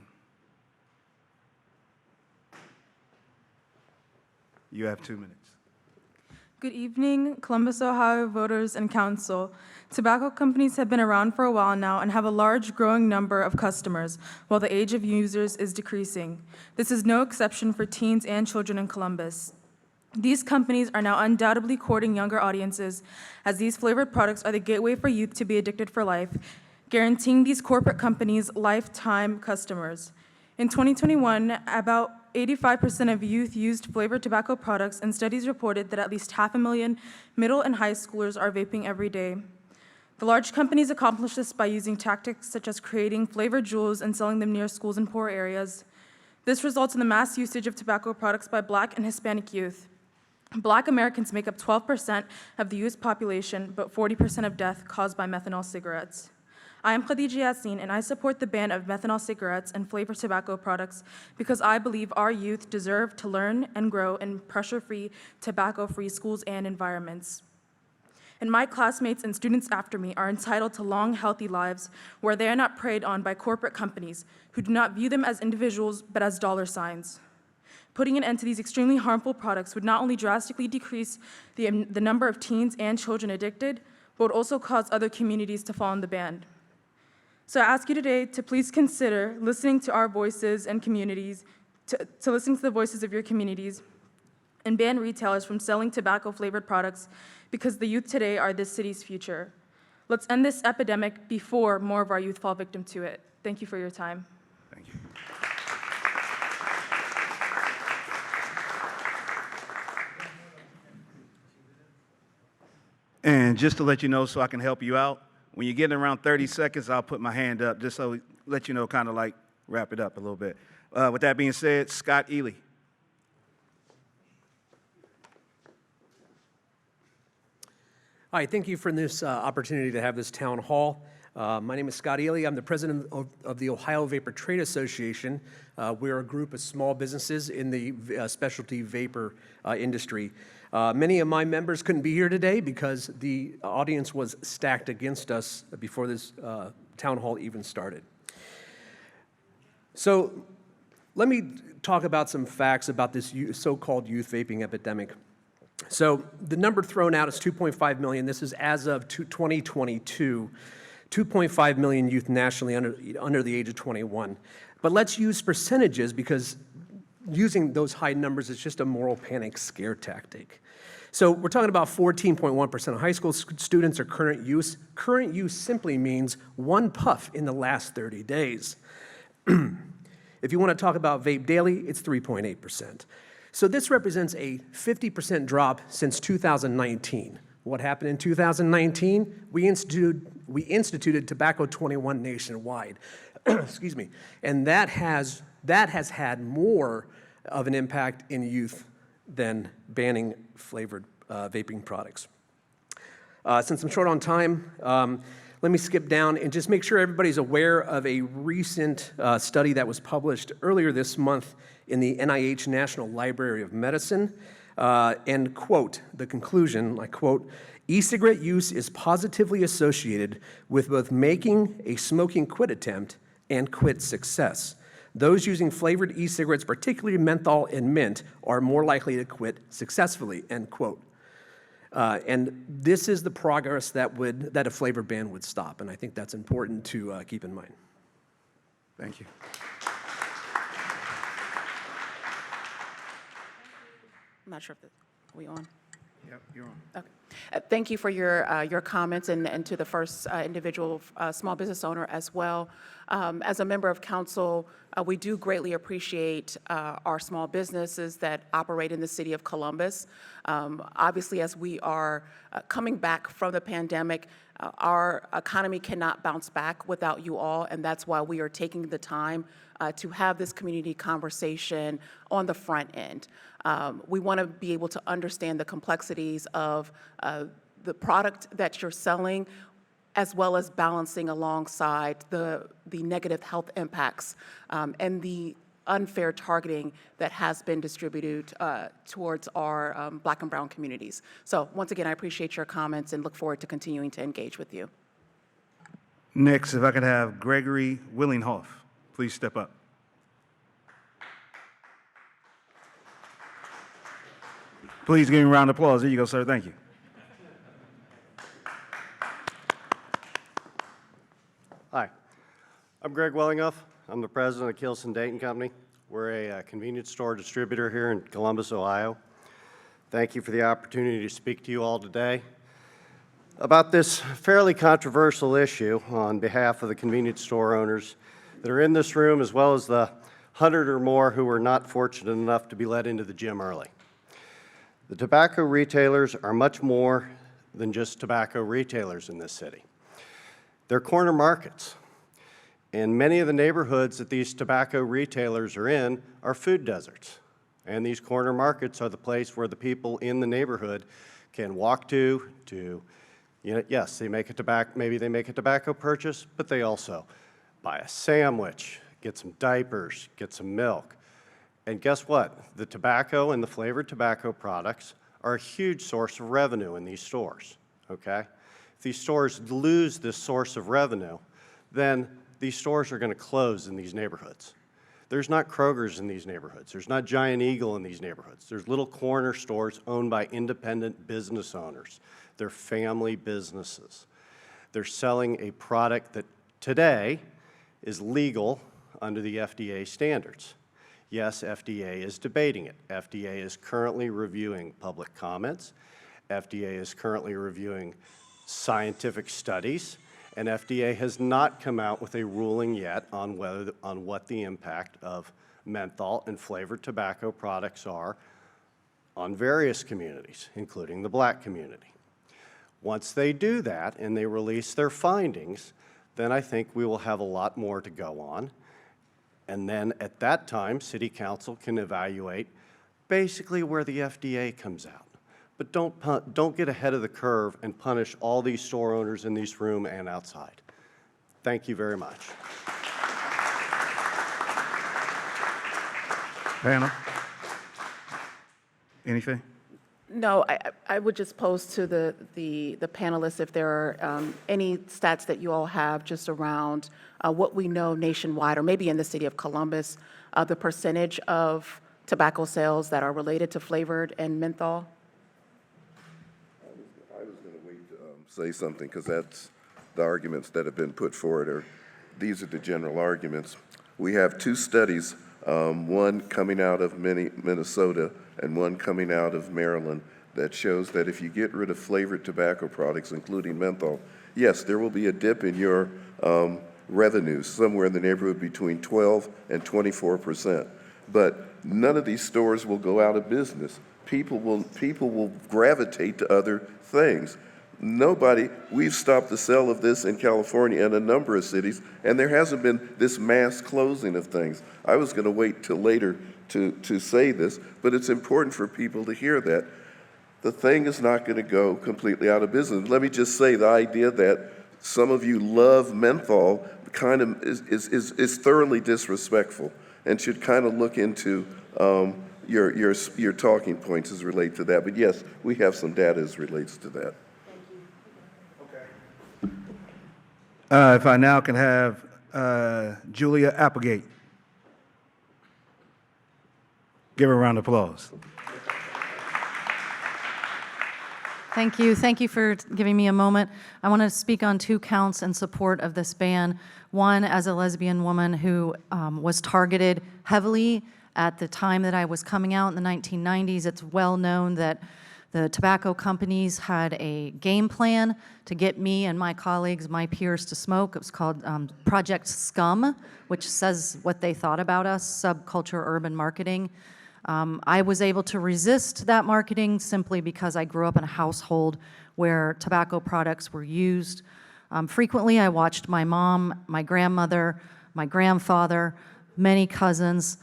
S1: You have 2 minutes.
S10: Good evening, Columbus, Ohio voters and council. Tobacco companies have been around for a while now and have a large growing number of customers, while the age of users is decreasing. This is no exception for teens and children in Columbus. These companies are now undoubtedly courting younger audiences, as these flavored products are the gateway for youth to be addicted for life, guaranteeing these corporate companies lifetime customers. In 2021, about 85% of youth used flavored tobacco products, and studies reported that at least 500,000 middle and high schoolers are vaping every day. The large companies accomplish this by using tactics such as creating flavored jewels and selling them near schools in poor areas. This results in the mass usage of tobacco products by Black and Hispanic youth. Black Americans make up 12% of the U.S. population, but 40% of death caused by methanol cigarettes. I am Khadijah Yassin, and I support the ban of methanol cigarettes and flavored tobacco products because I believe our youth deserve to learn and grow in pressure-free, tobacco-free schools and environments. And my classmates and students after me are entitled to long, healthy lives where they are not preyed on by corporate companies who do not view them as individuals but as dollar signs. Putting an end to these extremely harmful products would not only drastically decrease the number of teens and children addicted, but would also cause other communities to fall in the ban. So I ask you today to please consider listening to our voices and communities, to listen to the voices of your communities, and ban retailers from selling tobacco-flavored products because the youth today are this city's future. Let's end this epidemic before more of our youth fall victim to it. Thank you for your time.
S1: Thank you. And just to let you know so I can help you out, when you're getting around 30 seconds, I'll put my hand up just so let you know, kind of like wrap it up a little bit. With that being said, Scott Ely.
S11: Hi, thank you for this opportunity to have this town hall. My name is Scott Ely. I'm the president of the Ohio Vapor Trade Association. We're a group of small businesses in the specialty vapor industry. Many of my members couldn't be here today because the audience was stacked against us before this town hall even started. So let me talk about some facts about this so-called youth vaping epidemic. So the number thrown out is 2.5 million. This is as of 2022. 2.5 million youth nationally under the age of 21. But let's use percentages because using those high numbers is just a moral panic scare tactic. So we're talking about 14.1% of high school students are current use. Current use simply means one puff in the last 30 days. If you want to talk about vape daily, it's 3.8%. So this represents a 50% drop since 2019. What happened in 2019? We instituted Tobacco 21 nationwide. Excuse me. And that has had more of an impact in youth than banning flavored vaping products. Since I'm short on time, let me skip down and just make sure everybody's aware of a recent study that was published earlier this month in the NIH National Library of Medicine. And quote, the conclusion, I quote, "E-cigarette use is positively associated with both making a smoking quit attempt and quit success. Those using flavored e-cigarettes, particularly menthol and mint, are more likely to quit successfully, end quote. And this is the progress that a flavor ban would stop, and I think that's important to keep in mind.
S1: Thank you.
S3: I'm not sure if are we on?
S1: Yep, you're on.
S3: Okay. Thank you for your comments and to the first individual small business owner as well. As a member of council, we do greatly appreciate our small businesses that operate in the city of Columbus. Obviously, as we are coming back from the pandemic, our economy cannot bounce back without you all, and that's why we are taking the time to have this community conversation on the front end. We want to be able to understand the complexities of the product that you're selling, as well as balancing alongside the negative health impacts and the unfair targeting that has been distributed towards our Black and brown communities. So once again, I appreciate your comments and look forward to continuing to engage with you.
S1: Next, if I could have Gregory Willinghoff, please step up. Please give him a round of applause. There you go, sir. Thank you.
S12: Hi, I'm Greg Willinghoff. I'm the president of Kilson Dayton Company. We're a convenience store distributor here in Columbus, Ohio. Thank you for the opportunity to speak to you all today about this fairly controversial issue on behalf of the convenience store owners that are in this room, as well as the 100 or more who were not fortunate enough to be let into the gym early. The tobacco retailers are much more than just tobacco retailers in this city. They're corner markets. And many of the neighborhoods that these tobacco retailers are in are food deserts. And these corner markets are the place where the people in the neighborhood can walk to, yes, maybe they make a tobacco purchase, but they also buy a sandwich, get some diapers, get some milk. And guess what? The tobacco and the flavored tobacco products are a huge source of revenue in these stores, okay? If these stores lose this source of revenue, then these stores are going to close in these neighborhoods. There's not Kroger's in these neighborhoods. There's not Giant Eagle in these neighborhoods. There's little corner stores owned by independent business owners. They're family businesses. They're selling a product that today is legal under the FDA standards. Yes, FDA is debating it. FDA is currently reviewing public comments. FDA is currently reviewing scientific studies, and FDA has not come out with a ruling yet on what the impact of menthol and flavored tobacco products are on various communities, including the Black community. Once they do that and they release their findings, then I think we will have a lot more to go on. And then at that time, City Council can evaluate basically where the FDA comes out. But don't get ahead of the curve and punish all these store owners in this room and outside. Thank you very much.
S1: Panel? Anything?
S3: No, I would just pose to the panelists if there are any stats that you all have just around what we know nationwide, or maybe in the city of Columbus, the percentage of tobacco sales that are related to flavored and menthol.
S8: I was going to wait to say something, because that's the arguments that have been put forward. These are the general arguments. We have two studies, one coming out of Minnesota and one coming out of Maryland, that shows that if you get rid of flavored tobacco products, including menthol, yes, there will be a dip in your revenues, somewhere in the neighborhood between 12 and 24%. But none of these stores will go out of business. People will gravitate to other things. We've stopped the sale of this in California and a number of cities, and there hasn't been this mass closing of things. I was going to wait till later to say this, but it's important for people to hear that. The thing is not going to go completely out of business. Let me just say, the idea that some of you love menthol kind of is thoroughly disrespectful, and should kind of look into your talking points as relate to that. But yes, we have some data as relates to that.
S1: If I now can have Julia Applegate. Give her a round of applause.
S13: Thank you. Thank you for giving me a moment. I want to speak on 2 counts in support of this ban. One, as a lesbian woman who was targeted heavily at the time that I was coming out in the 1990s. It's well known that the tobacco companies had a game plan to get me and my colleagues, my peers, to smoke. It was called Project Scum, which says what they thought about us, subculture urban marketing. I was able to resist that marketing simply because I grew up in a household where tobacco products were used. Frequently, I watched my mom, my grandmother, my grandfather, many cousins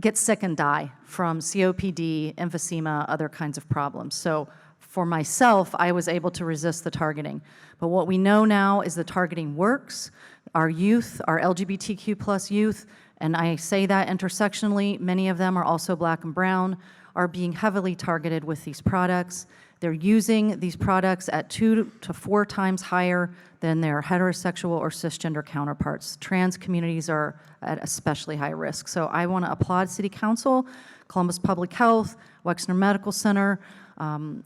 S13: get sick and die from COPD, emphysema, other kinds of problems. So for myself, I was able to resist the targeting. But what we know now is the targeting works. Our youth, our LGBTQ plus youth, and I say that intersectionally, many of them are also black and brown, are being heavily targeted with these products. They're using these products at 2 to 4 times higher than their heterosexual or cisgender counterparts. Trans communities are at especially high risk. So I want to applaud City Council, Columbus Public Health, Wexner Medical Center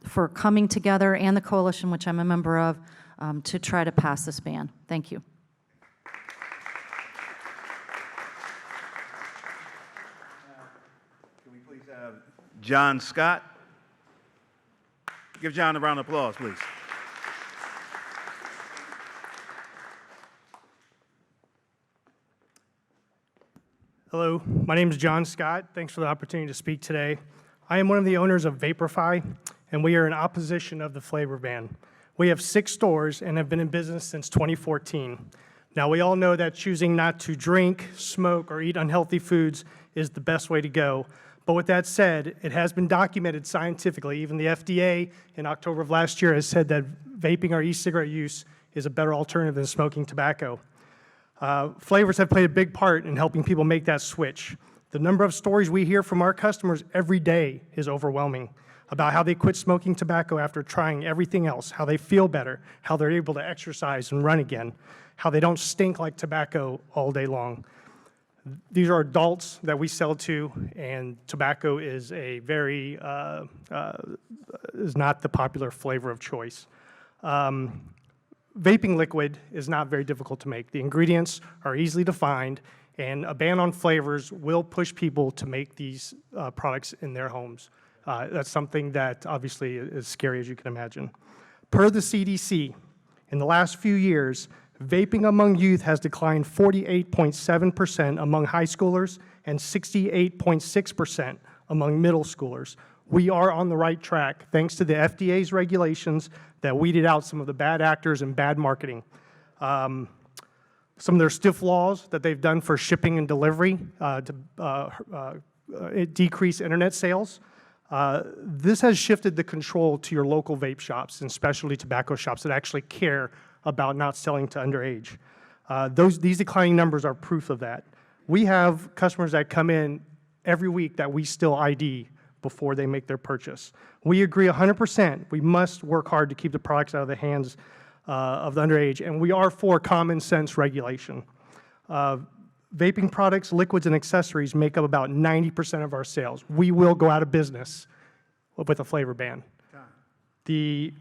S13: for coming together, and the coalition, which I'm a member of, to try to pass this ban. Thank you.
S1: Can we please have John Scott? Give John a round of applause, please.
S14: Hello, my name is John Scott. Thanks for the opportunity to speak today. I am one of the owners of Vaporify, and we are in opposition of the flavor ban. We have 6 stores and have been in business since 2014. Now, we all know that choosing not to drink, smoke, or eat unhealthy foods is the best way to go. But with that said, it has been documented scientifically. Even the FDA in October of last year has said that vaping or e-cigarette use is a better alternative than smoking tobacco. Flavors have played a big part in helping people make that switch. The number of stories we hear from our customers every day is overwhelming about how they quit smoking tobacco after trying everything else, how they feel better, how they're able to exercise and run again, how they don't stink like tobacco all day long. These are adults that we sell to, and tobacco is a very, is not the popular flavor of choice. Vaping liquid is not very difficult to make. The ingredients are easily defined, and a ban on flavors will push people to make these products in their homes. That's something that obviously is scary, as you can imagine. Per the CDC, in the last few years, vaping among youth has declined 48.7% among high schoolers and 68.6% among middle schoolers. We are on the right track thanks to the FDA's regulations that weeded out some of the bad actors and bad marketing. Some of their stiff laws that they've done for shipping and delivery to decrease internet sales. This has shifted the control to your local vape shops and specialty tobacco shops that actually care about not selling to underage. These declining numbers are proof of that. We have customers that come in every week that we still ID before they make their purchase. We agree 100%. We must work hard to keep the products out of the hands of the underage, and we are for common sense regulation. Vaping products, liquids, and accessories make up about 90% of our sales. We will go out of business with a flavor ban. The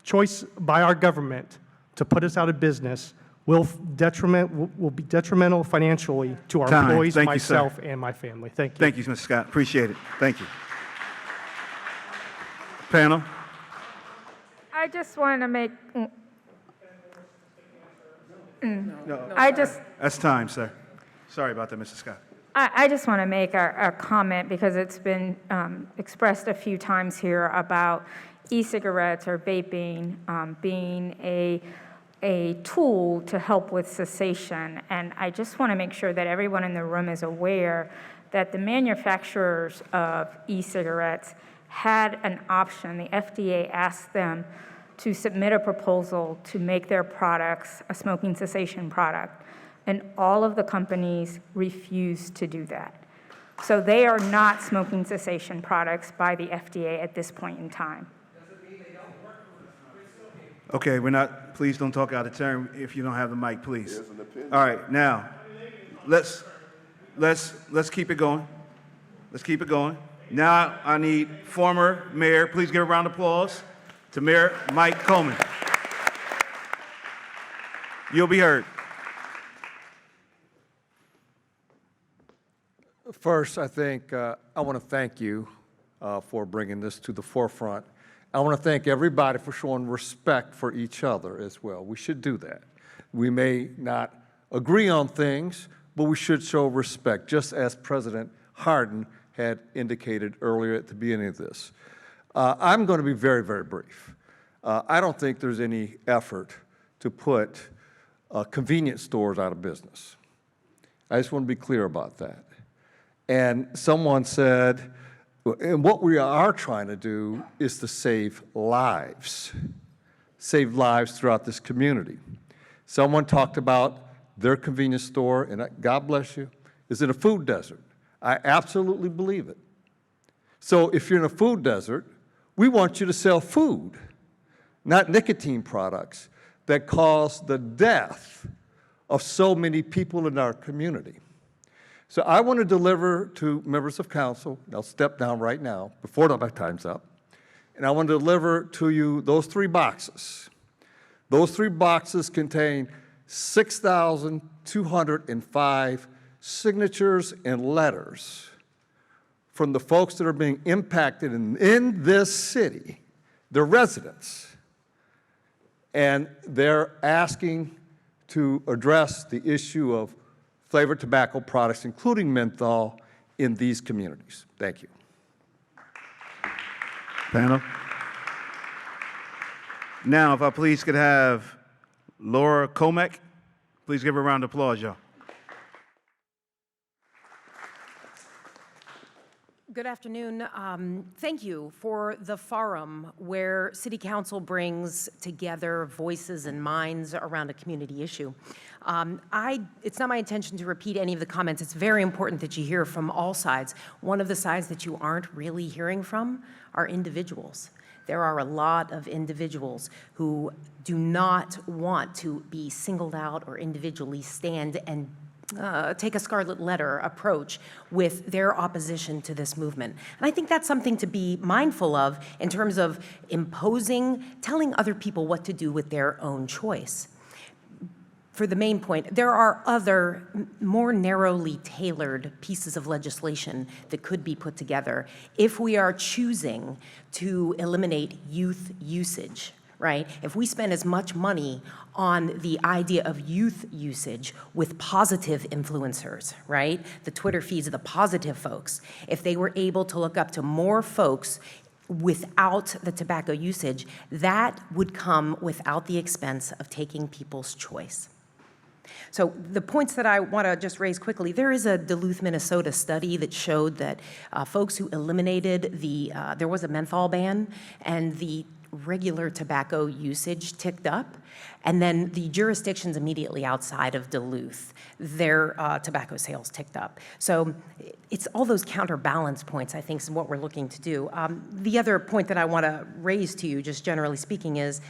S14: choice by our government to put us out of business will be detrimental financially to our employees,
S1: Thank
S14: myself,
S1: you,
S14: and my family. Thank you.
S1: Thank you, Mr. Scott. Appreciate it. Thank you. Panel.
S4: I just want to make,
S1: That's time, sir. Sorry about that, Mr. Scott.
S4: I just want to make a comment because it's been expressed a few times here about e-cigarettes or vaping being a tool to help with cessation. And I just want to make sure that everyone in the room is aware that the manufacturers of e-cigarettes had an option. The FDA asked them to submit a proposal to make their products a smoking cessation product. And all of the companies refused to do that. So they are not smoking cessation products by the FDA at this point in time.
S1: Okay, please don't talk out of turn if you don't have the mic, please. All right, now, let's let's keep it going. Let's keep it going. Now I need former mayor, please give a round of applause to Mayor Mike Coleman. You'll be heard.
S15: First, I think I want to thank you for bringing this to the forefront. I want to thank everybody for showing respect for each other as well. We should do that. We may not agree on things, but we should show respect, just as President Hardin had indicated earlier at the beginning of this. I'm going to be very, very brief. I don't think there's any effort to put convenience stores out of business. I just want to be clear about that. And someone said, and what we are trying to do is to save lives throughout this community. Someone talked about their convenience store, and God bless you, is in a food desert. I absolutely believe it. So if you're in a food desert, we want you to sell food, not nicotine products that cause the death of so many people in our community. So I want to deliver to members of council, they'll step down right now before my time's up, and I want to deliver to you those 3 boxes. Those 3 boxes contain 6,205 signatures and letters from the folks that are being impacted in this city, their residents, and they're asking to address the issue of flavored tobacco products, including menthol, in these communities. Thank you.
S1: Panel. Now, if I please could have Laura Comack, please give her a round of applause, y'all.
S16: Good afternoon. Thank you for the forum where City Council brings together voices and minds around a community issue. It's not my intention to repeat any of the comments. It's very important that you hear from all sides. One of the sides that you aren't really hearing from are individuals. There are a lot of individuals who do not want to be singled out or individually stand and take a scarlet letter approach with their opposition to this movement. And I think that's something to be mindful of in terms of telling other people what to do with their own choice. For the main point, there are other more narrowly tailored pieces of legislation that could be put together if we are choosing to eliminate youth usage. Right? If we spend as much money on the idea of youth usage with positive influencers, right? The Twitter feeds of the positive folks, if they were able to look up to more folks without the tobacco usage, that would come without the expense of taking people's choice. So the points that I want to just raise quickly, there is a Duluth, Minnesota study that showed that folks who eliminated there was a menthol ban, and the regular tobacco usage ticked up, and then the jurisdictions immediately outside of Duluth, their tobacco sales ticked up. So it's all those counterbalance points, I think, is what we're looking to do. The other point that I want to raise to you, just generally speaking, is,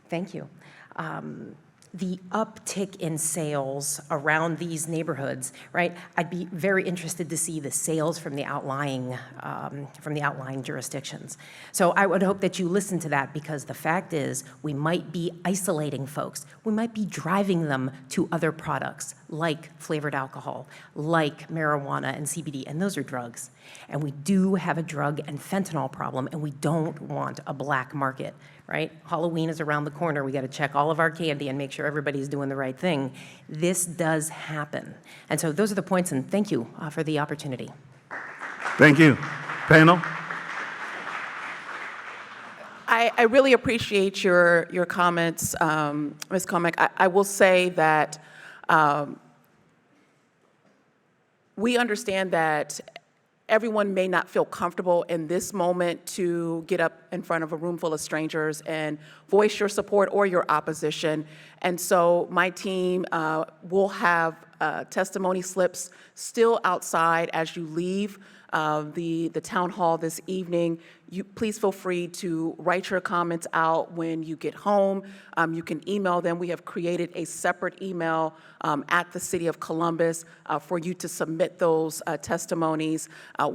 S16: thank you. The uptick in sales around these neighborhoods, right? I'd be very interested to see the sales from the outlying jurisdictions. So I would hope that you listen to that, because the fact is we might be isolating folks. We might be driving them to other products like flavored alcohol, like marijuana and CBD, and those are drugs. And we do have a drug and fentanyl problem, and we don't want a black market. Right? Halloween is around the corner. We got to check all of our candy and make sure everybody's doing the right thing. This does happen. And so those are the points, and thank you for the opportunity.
S1: Thank you. Panel?
S3: I really appreciate your comments, Ms. Comack. I will say that we understand that everyone may not feel comfortable in this moment to get up in front of a room full of strangers and voice your support or your opposition. And so my team will have testimony slips still outside as you leave the town hall this evening. Please feel free to write your comments out when you get home. You can email them. We have created a separate email at the City of Columbus for you to submit those testimonies.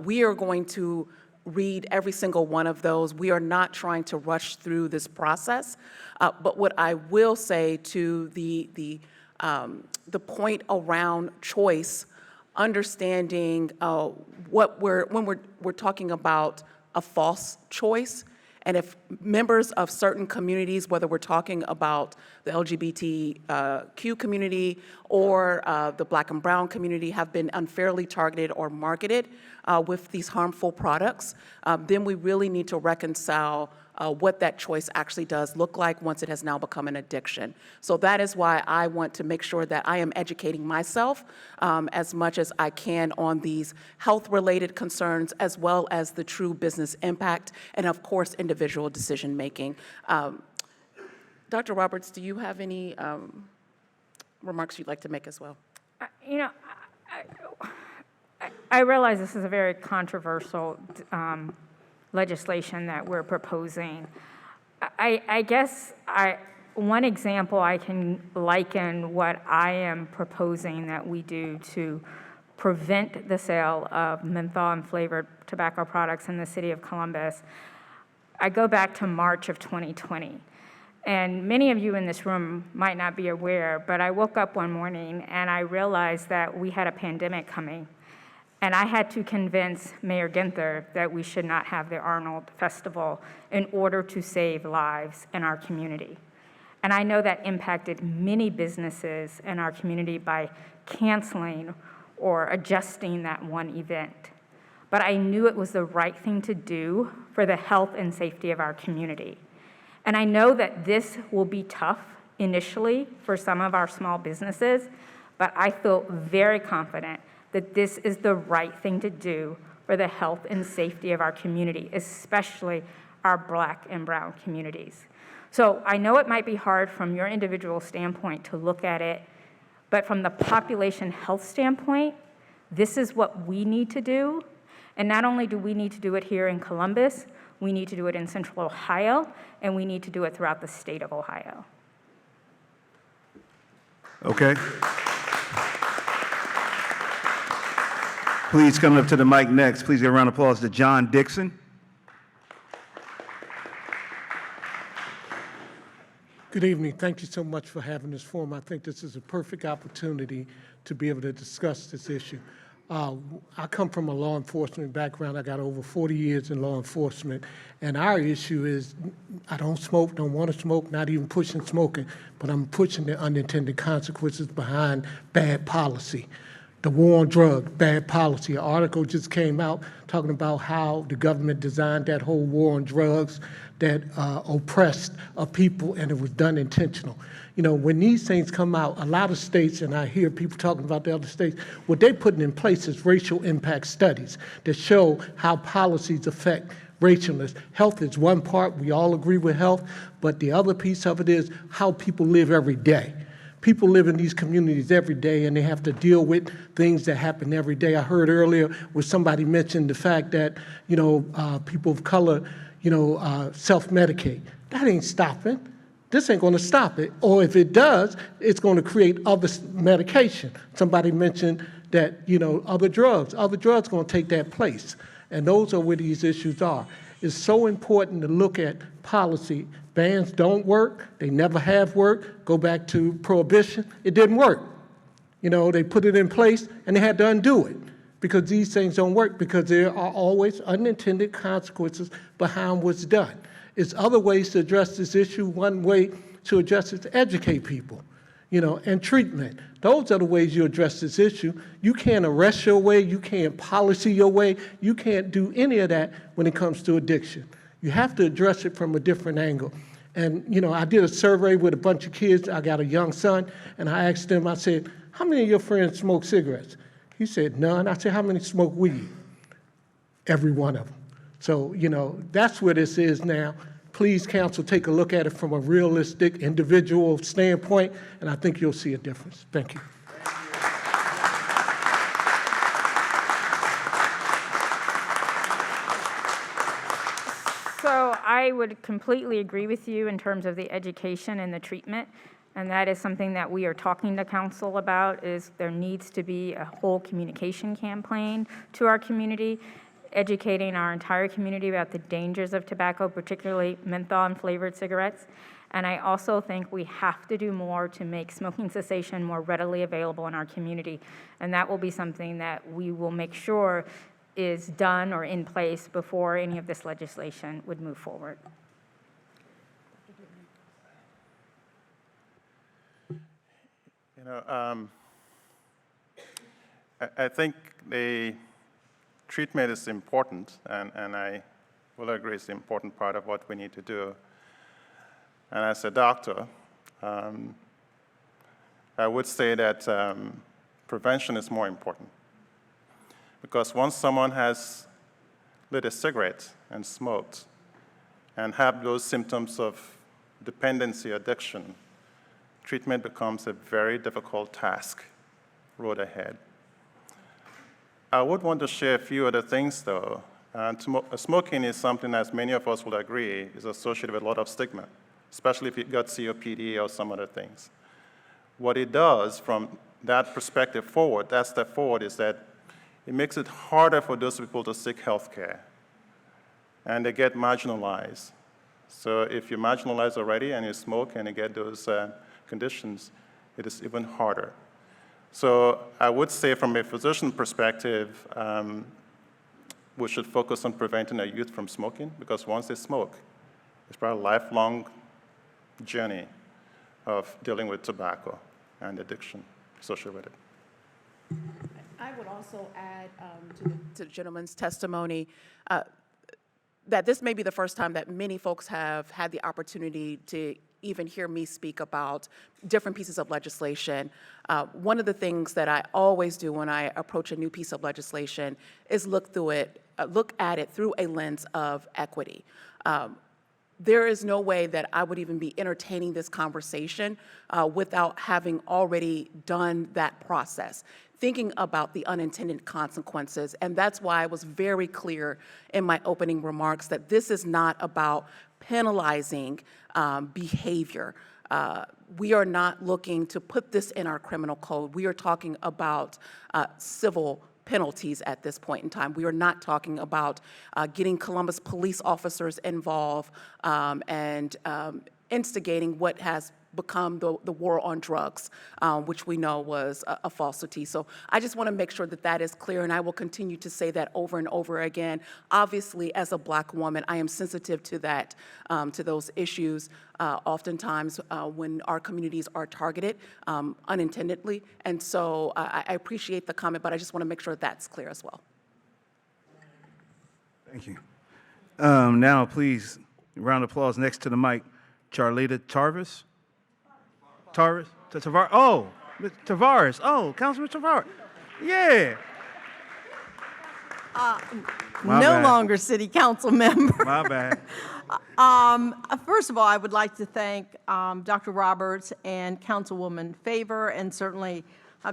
S3: We are going to read every single one of those. We are not trying to rush through this process, but what I will say to the point around choice, understanding when we're talking about a false choice, and if members of certain communities, whether we're talking about the LGBTQ community or the Black and Brown community, have been unfairly targeted or marketed with these harmful products, then we really need to reconcile what that choice actually does look like once it has now become an addiction. So that is why I want to make sure that I am educating myself as much as I can on these health-related concerns, as well as the true business impact, and of course, individual decision-making. Dr. Roberts, do you have any remarks you'd like to make as well?
S4: You know, I realize this is a very controversial legislation that we're proposing. I guess one example I can liken what I am proposing that we do to prevent the sale of menthol and flavored tobacco products in the city of Columbus. I go back to March of 2020. And many of you in this room might not be aware, but I woke up one morning and I realized that we had a pandemic coming. And I had to convince Mayor Ginther that we should not have the Arnold Festival in order to save lives in our community. And I know that impacted many businesses in our community by canceling or adjusting that one event. But I knew it was the right thing to do for the health and safety of our community. And I know that this will be tough initially for some of our small businesses, but I feel very confident that this is the right thing to do for the health and safety of our community, especially our Black and Brown communities. So I know it might be hard from your individual standpoint to look at it, but from the population health standpoint, this is what we need to do. And not only do we need to do it here in Columbus, we need to do it in Central Ohio, and we need to do it throughout the state of Ohio.
S1: Okay. Please come up to the mic next. Please give a round of applause to John Dixon.
S17: Good evening. Thank you so much for having this forum. I think this is a perfect opportunity to be able to discuss this issue. I come from a law enforcement background. I got over 40 years in law enforcement, and our issue is I don't smoke, don't want to smoke, not even pushing smoking, but I'm pushing the unintended consequences behind bad policy. The war on drugs, bad policy. An article just came out talking about how the government designed that whole war on drugs that oppressed people, and it was done intentional. You know, when these things come out, a lot of states, and I hear people talking about the other states, what they're putting in place is racial impact studies that show how policies affect racialness. Health is one part, we all agree with health, but the other piece of it is how people live every day. People live in these communities every day, and they have to deal with things that happen every day. I heard earlier where somebody mentioned the fact that, people of color, self-medicate. That ain't stopping. This ain't going to stop it. Or if it does, it's going to create other medication. Somebody mentioned that, other drugs. Other drugs are going to take that place. And those are where these issues are. It's so important to look at policy. Bans don't work. They never have worked. Go back to Prohibition. It didn't work. They put it in place, and they had to undo it because these things don't work because there are always unintended consequences behind what's done. There's other ways to address this issue. One way to address it is to educate people, and treatment. Those are the ways you address this issue. You can't arrest your way. You can't policy your way. You can't do any of that when it comes to addiction. You have to address it from a different angle. And, I did a survey with a bunch of kids. I got a young son, and I asked them, I said, how many of your friends smoke cigarettes? He said, none. I said, how many smoke weed? Every one of them. So, that's where this is now. Please, council, take a look at it from a realistic, individual standpoint, and I think you'll see a difference. Thank you.
S4: I would completely agree with you in terms of the education and the treatment. And that is something that we are talking to council about, is there needs to be a whole communication campaign to our community, educating our entire community about the dangers of tobacco, particularly menthol and flavored cigarettes. And I also think we have to do more to make smoking cessation more readily available in our community. And that will be something that we will make sure is done or in place before any of this legislation would move forward.
S6: You know, I think the treatment is important, and I will agree it's an important part of what we need to do. And as a doctor, I would say that prevention is more important. Because once someone has lit a cigarette and smoked and have those symptoms of dependency, addiction, treatment becomes a very difficult task road ahead. I would want to share a few other things, though. Smoking is something, as many of us will agree, is associated with a lot of stigma, especially if you've got COPD or some other things. What it does from that perspective forward, that step forward, is that it makes it harder for those people to seek health care, and they get marginalized. So if you're marginalized already and you smoke and you get those conditions, it is even harder. So I would say from a physician perspective, we should focus on preventing our youth from smoking, because once they smoke, it's probably a lifelong journey of dealing with tobacco and addiction associated with it.
S3: I would also add to the gentleman's testimony that this may be the first time that many folks have had the opportunity to even hear me speak about different pieces of legislation. One of the things that I always do when I approach a new piece of legislation is look at it through a lens of equity. There is no way that I would even be entertaining this conversation without having already done that process, thinking about the unintended consequences. And that's why I was very clear in my opening remarks that this is not about penalizing behavior. We are not looking to put this in our criminal code. We are talking about civil penalties at this point in time. We are not talking about getting Columbus police officers involved and instigating what has become the war on drugs, which we know was a falsity. So I just want to make sure that that is clear, and I will continue to say that over and over again. Obviously, as a Black woman, I am sensitive to that, to those issues, oftentimes when our communities are targeted unintendedly. And so I appreciate the comment, but I just want to make sure that's clear as well.
S1: Thank you. Now, please, round of applause next to the mic, Charlita Tarvis. Tavares. Oh, Tavares. Oh, Councilman Tavares. Yeah.
S18: No longer city council member.
S1: My bad.
S18: First of all, I would like to thank Dr. Roberts and Councilwoman Favor, and certainly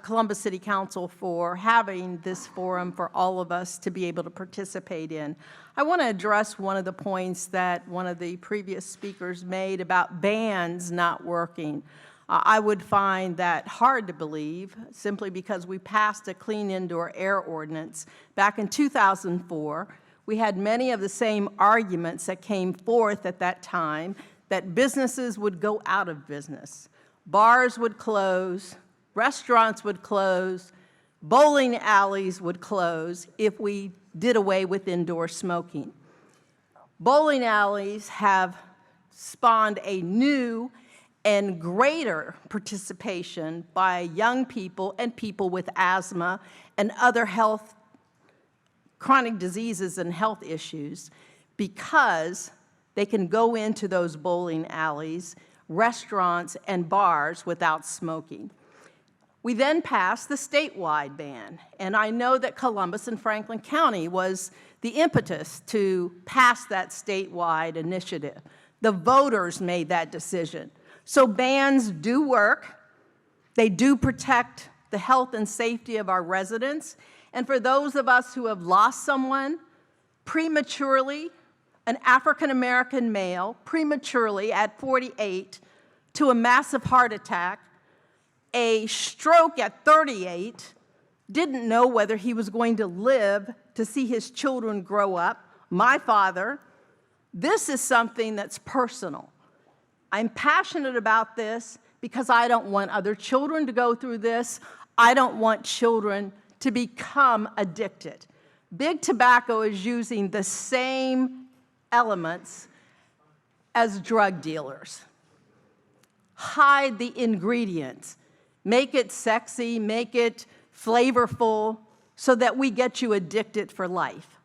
S18: Columbus City Council for having this forum for all of us to be able to participate in. I want to address one of the points that one of the previous speakers made about bans not working. I would find that hard to believe, simply because we passed a clean indoor air ordinance back in 2004. We had many of the same arguments that came forth at that time, that businesses would go out of business. Bars would close, restaurants would close, bowling alleys would close if we did away with indoor smoking. Bowling alleys have spawned a new and greater participation by young people and people with asthma and other chronic diseases and health issues, because they can go into those bowling alleys, restaurants, and bars without smoking. We then passed the statewide ban, and I know that Columbus and Franklin County was the impetus to pass that statewide initiative. The voters made that decision. So bans do work. They do protect the health and safety of our residents. And for those of us who have lost someone prematurely an African-American male prematurely at 48 to a massive heart attack, a stroke at 38, didn't know whether he was going to live to see his children grow up. My father, this is something that's personal. I'm passionate about this because I don't want other children to go through this. I don't want children to become addicted. Big tobacco is using the same elements as drug dealers. Hide the ingredients. Make it sexy, make it flavorful, so that we get you addicted for life.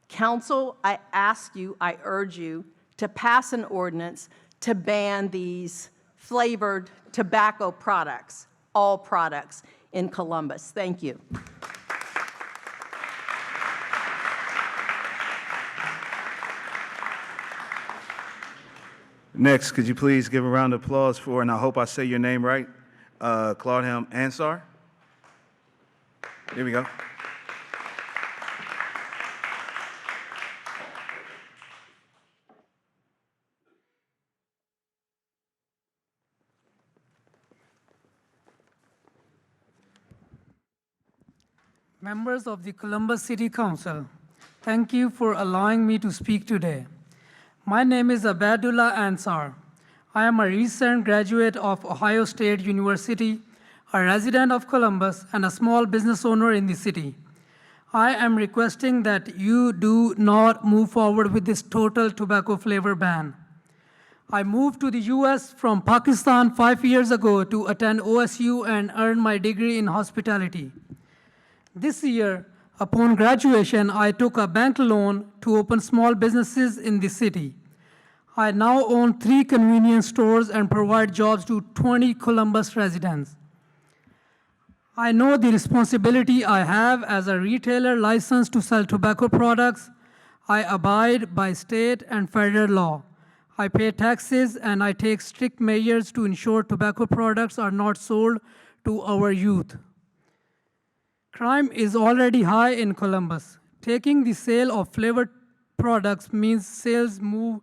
S18: Council, I ask you, I urge you to pass an ordinance to ban these flavored tobacco products, all products in Columbus. Thank you.
S1: Next, could you please give a round of applause for, and I hope I say your name right, Claude Ansar? Here we go.
S19: Members of the Columbus City Council, thank you for allowing me to speak today. My name is Abadullah Ansar. I am a recent graduate of Ohio State University, a resident of Columbus, and a small business owner in the city. I am requesting that you do not move forward with this total tobacco flavor ban. I moved to the US from Pakistan 5 years ago to attend OSU and earn my degree in hospitality. This year, upon graduation, I took a bank loan to open small businesses in the city. I now own 3 convenience stores and provide jobs to 20 Columbus residents. I know the responsibility I have as a retailer licensed to sell tobacco products. I abide by state and federal law. I pay taxes and I take strict measures to ensure tobacco products are not sold to our youth. Crime is already high in Columbus. Taking the sale of flavored products means sales move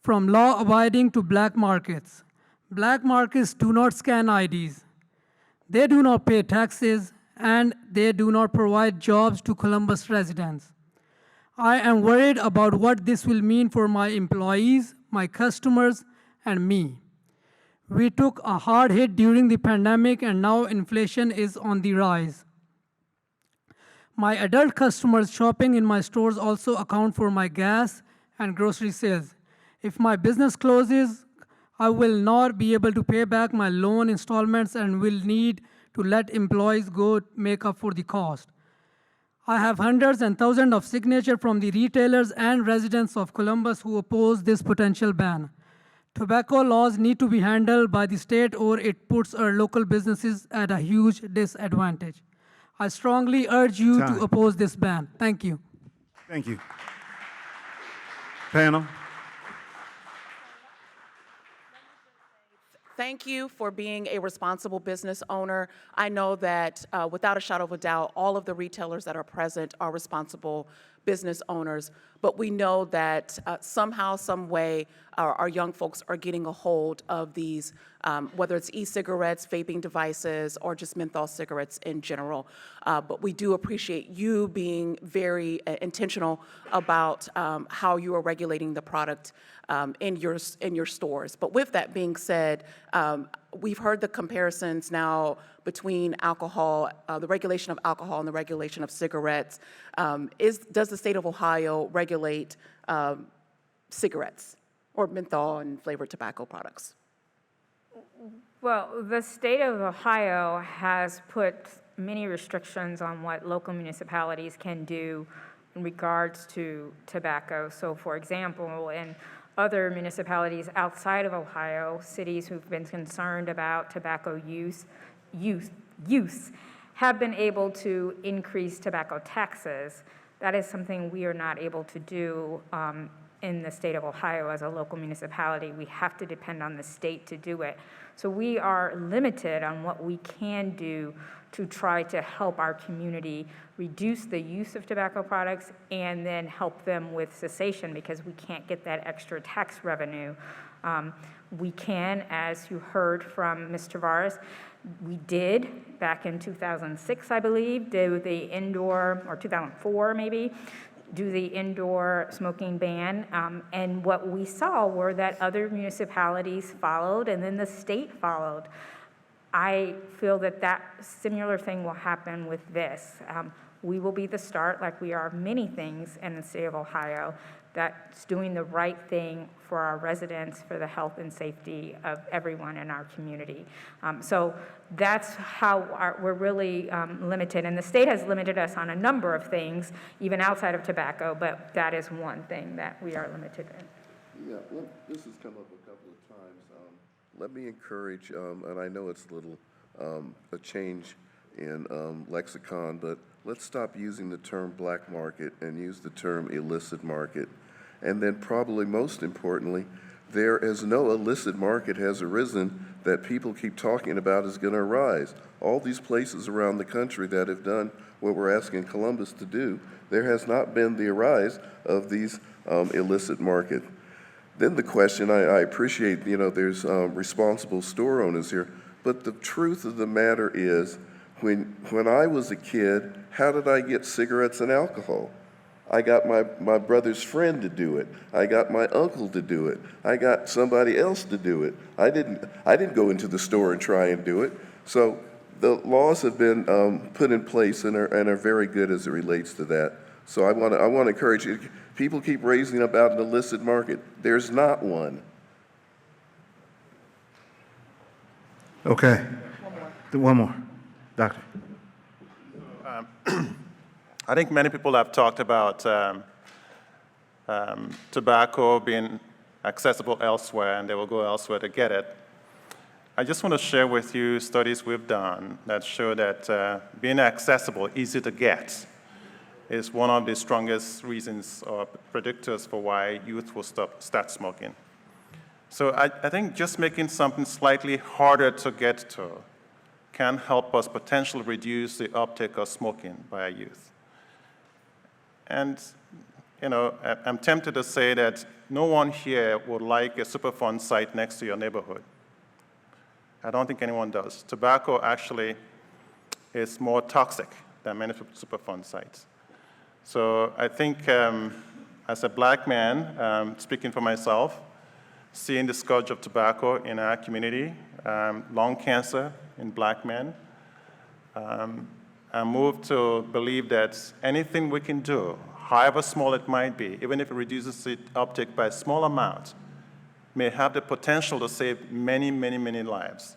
S19: from law-abiding to black markets. Black markets do not scan IDs. They do not pay taxes, and they do not provide jobs to Columbus residents. I am worried about what this will mean for my employees, my customers, and me. We took a hard hit during the pandemic, and now inflation is on the rise. My adult customers shopping in my stores also account for my gas and grocery sales. If my business closes, I will not be able to pay back my loan installments and will need to let employees go make up for the cost. I have hundreds and thousands of signatures from the retailers and residents of Columbus who oppose this potential ban. Tobacco laws need to be handled by the state or it puts our local businesses at a huge disadvantage. I strongly urge you to oppose this ban. Thank you.
S1: Thank you. Panel.
S3: Thank you for being a responsible business owner. I know that without a shadow of a doubt, all of the retailers that are present are responsible business owners, but we know that somehow, some way, our young folks are getting a hold of these, whether it's e-cigarettes, vaping devices, or just menthol cigarettes in general. But we do appreciate you being very intentional about how you are regulating the product in your stores. But with that being said, we've heard the comparisons now between alcohol, the regulation of alcohol and the regulation of cigarettes. Does the state of Ohio regulate cigarettes or menthol and flavored tobacco products?
S4: Well, the state of Ohio has put many restrictions on what local municipalities can do in regards to tobacco. So, for example, in other municipalities outside of Ohio, cities who've been concerned about tobacco use have been able to increase tobacco taxes. That is something we are not able to do in the state of Ohio as a local municipality. We have to depend on the state to do it. So we are limited on what we can do to try to help our community reduce the use of tobacco products and then help them with cessation because we can't get that extra tax revenue. We can, as you heard from Ms. Tavares, we did back in 2006, I believe, do the indoor, or 2004 maybe, do the indoor smoking ban. And what we saw were that other municipalities followed and then the state followed. I feel that that similar thing will happen with this. We will be the start, like we are many things in the state of Ohio, that's doing the right thing for our residents, for the health and safety of everyone in our community. So that's how we're really limited. And the state has limited us on a number of things, even outside of tobacco, but that is one thing that we are limited in.
S8: Yeah, well, this has come up a couple of times. Let me encourage, and I know it's a little a change in lexicon, but let's stop using the term black market and use the term illicit market. And then probably most importantly, there is no illicit market has arisen that people keep talking about is going to arise. All these places around the country that have done what we're asking Columbus to do, there has not been the arise of these illicit market. Then the question, I appreciate, there's responsible store owners here, but the truth of the matter is, when I was a kid, how did I get cigarettes and alcohol? I got my brother's friend to do it. I got my uncle to do it. I got somebody else to do it. I didn't go into the store and try and do it. So the laws have been put in place and are very good as it relates to that. So I want to encourage you. People keep raising about an illicit market. There's not one.
S1: Okay. One more. Doctor.
S6: I think many people have talked about tobacco being accessible elsewhere, and they will go elsewhere to get it. I just want to share with you studies we've done that show that being accessible, easy to get, is one of the strongest reasons or predictors for why youth will start smoking. So I think just making something slightly harder to get to can help us potentially reduce the uptake of smoking by our youth. And, I'm tempted to say that no one here would like a Superfund site next to your neighborhood. I don't think anyone does. Tobacco actually is more toxic than many Superfund sites. So I think as a black man, speaking for myself, seeing the scourge of tobacco in our community, lung cancer in black men, I'm moved to believe that anything we can do, however small it might be, even if it reduces the uptake by a small amount, may have the potential to save many, many, many lives.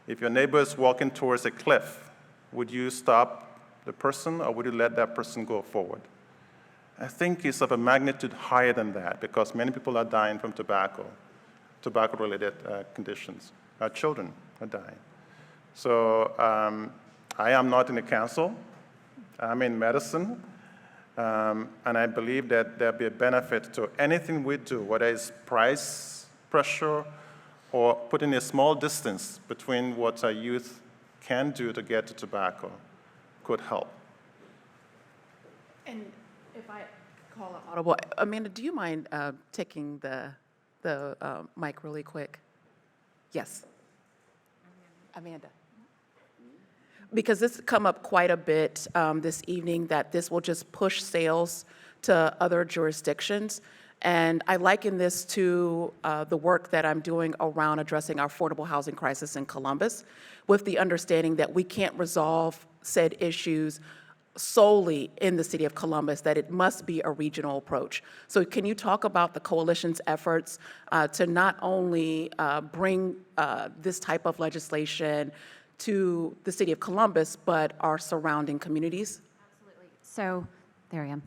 S6: If your neighbor is walking towards a cliff, would you stop the person or would you let that person go forward? I think it's of a magnitude higher than that because many people are dying from tobacco-related conditions. Our children are dying. So I am not in the council. I'm in medicine. And I believe that there'll be a benefit to anything we do, whether it's price pressure or putting a small distance between what our youth can do to get to tobacco could help.
S3: And if I call it audible, Amanda, do you mind taking the mic really quick? Yes. Amanda. Because this has come up quite a bit this evening, that this will just push sales to other jurisdictions. And I liken this to the work that I'm doing around addressing our affordable housing crisis in Columbus, with the understanding that we can't resolve said issues solely in the city of Columbus, that it must be a regional approach. So can you talk about the coalition's efforts to not only bring this type of legislation to the city of Columbus, but our surrounding communities?
S20: Absolutely. So, there I am.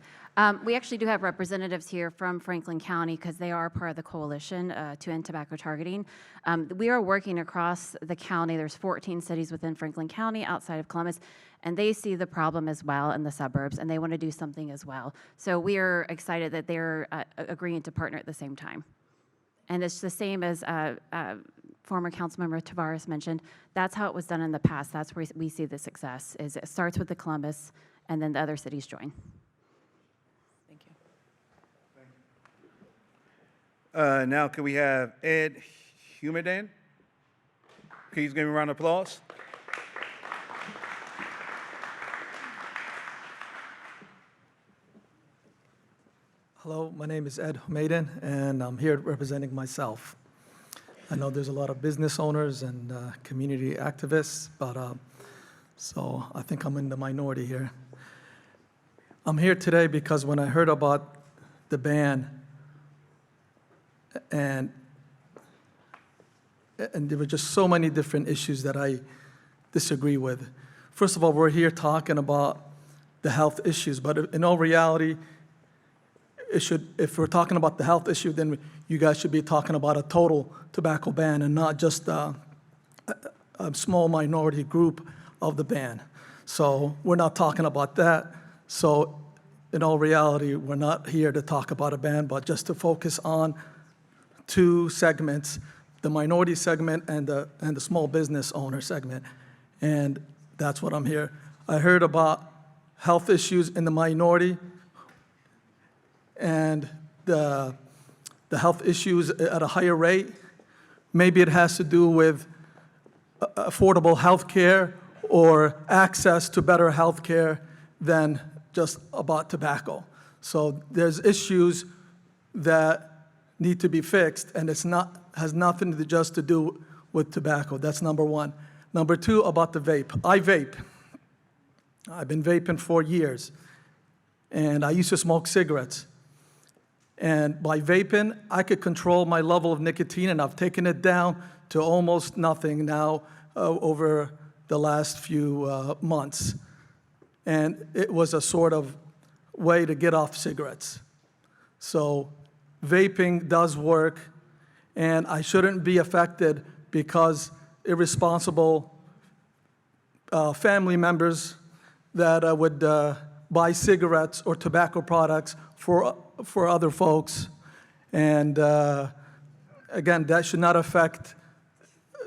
S20: We actually do have representatives here from Franklin County because they are part of the coalition to end tobacco targeting. We are working across the county. There's 14 cities within Franklin County outside of Columbus, and they see the problem as well in the suburbs, and they want to do something as well. So we are excited that they're agreeing to partner at the same time. And it's the same as former Councilmember Tavares mentioned. That's how it was done in the past. That's where we see the success, is it starts with the Columbus, and then the other cities join.
S3: Thank you.
S1: Now, can we have Ed Humadan? Can you give him a round of applause?
S21: Hello, my name is Ed Humadan, and I'm here representing myself. I know there's a lot of business owners and community activists, but so I think I'm in the minority here. I'm here today because when I heard about the ban, and there were just so many different issues that I disagree with. First of all, we're here talking about the health issues, but in all reality, if we're talking about the health issue, then you guys should be talking about a total tobacco ban and not just a small minority group of the ban. So we're not talking about that. So in all reality, we're not here to talk about a ban, but just to focus on two segments, the minority segment and the small business owner segment. And that's what I'm here. I heard about health issues in the minority and the health issues at a higher rate. Maybe it has to do with affordable health care or access to better health care than just about tobacco. So there's issues that need to be fixed, and has nothing to just to do with tobacco. That's number one. Number two, about the vape. I vape. I've been vaping for years, and I used to smoke cigarettes. And by vaping, I could control my level of nicotine, and I've taken it down to almost nothing now over the last few months. And it was a sort of way to get off cigarettes. So vaping does work, and I shouldn't be affected because irresponsible family members that would buy cigarettes or tobacco products for other folks. And again, that should not affect,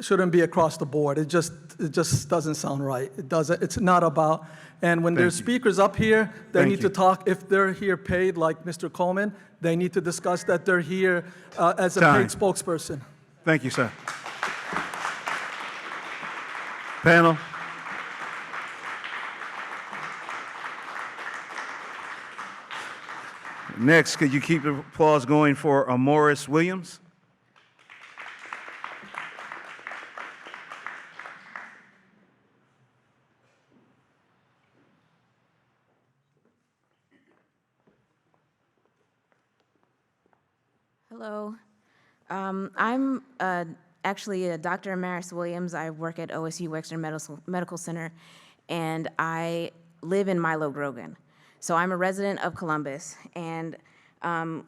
S21: shouldn't be across the board. It just doesn't sound right. It doesn't, it's not about, and when there's speakers up here, they need to talk, if they're here paid like Mr. Coleman, they need to discuss that they're here as a paid spokesperson.
S1: Thank you, sir. Panel. Next, could you keep the applause going for Morris Williams?
S22: Hello. I'm actually Dr. Maris Williams. I work at OSU Wexner Medical Center, and I live in Milo Grogan. So I'm a resident of Columbus, and I'm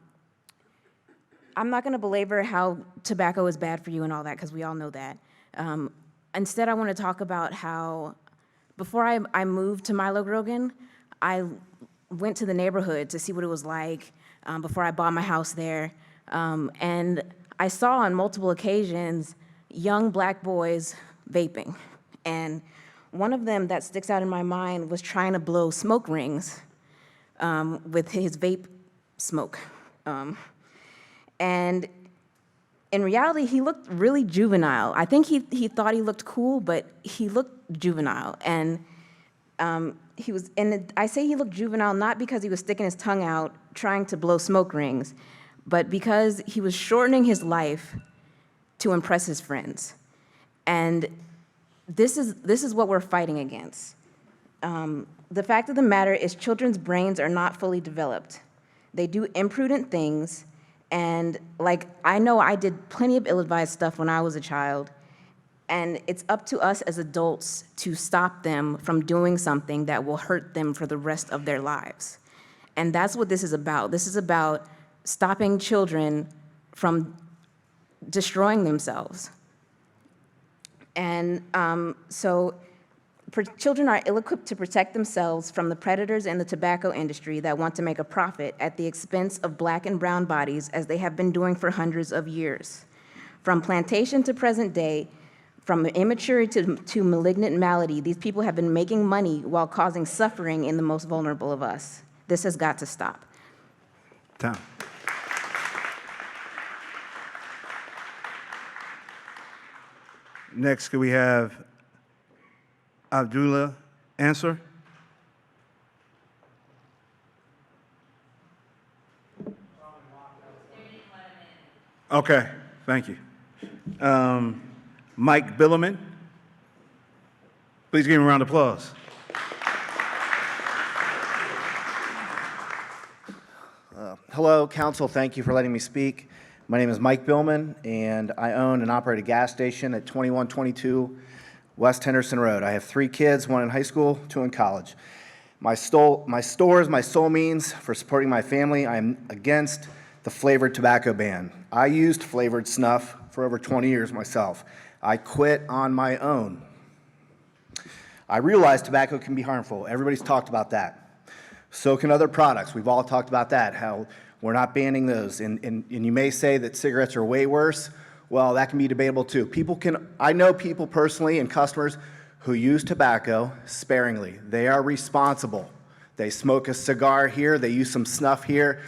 S22: not going to belabor how tobacco is bad for you and all that, because we all know that. Instead, I want to talk about how before I moved to Milo Grogan, I went to the neighborhood to see what it was like before I bought my house there. And I saw on multiple occasions young black boys vaping. And one of them that sticks out in my mind was trying to blow smoke rings with his vape smoke. And in reality, he looked really juvenile. I think he thought he looked cool, but he looked juvenile. And I say he looked juvenile not because he was sticking his tongue out trying to blow smoke rings, but because he was shortening his life to impress his friends. And this is what we're fighting against. The fact of the matter is children's brains are not fully developed. They do imprudent things, and like I know I did plenty of ill-advised stuff when I was a child, and it's up to us as adults to stop them from doing something that will hurt them for the rest of their lives. And that's what this is about. This is about stopping children from destroying themselves. And children are ill-equipped to protect themselves from the predators in the tobacco industry that want to make a profit at the expense of Black and brown bodies, as they have been doing for hundreds of years. From plantation to present day, from immaturity to malignant malady, these people have been making money while causing suffering in the most vulnerable of us. This has got to stop.
S1: Time. Next, could we have Abdullah answer? Okay, thank you. Mike Billerman. Please give him a round of applause.
S2: Hello, Council. Thank you for letting me speak. My name is Mike Billman, and I own and operate a gas station at 2122 West Henderson Road. I have 3 kids, 1 in high school, 2 in college. My store is my sole means for supporting my family. I am against the flavored tobacco ban. I used flavored snuff for over 20 years myself. I quit on my own. I realize tobacco can be harmful. Everybody's talked about that. So can other products. We've all talked about that, how we're not banning those. And you may say that cigarettes are way worse. Well, that can be debatable too. I know people personally and customers who use tobacco sparingly. They are responsible. They smoke a cigar here, they use some snuff here.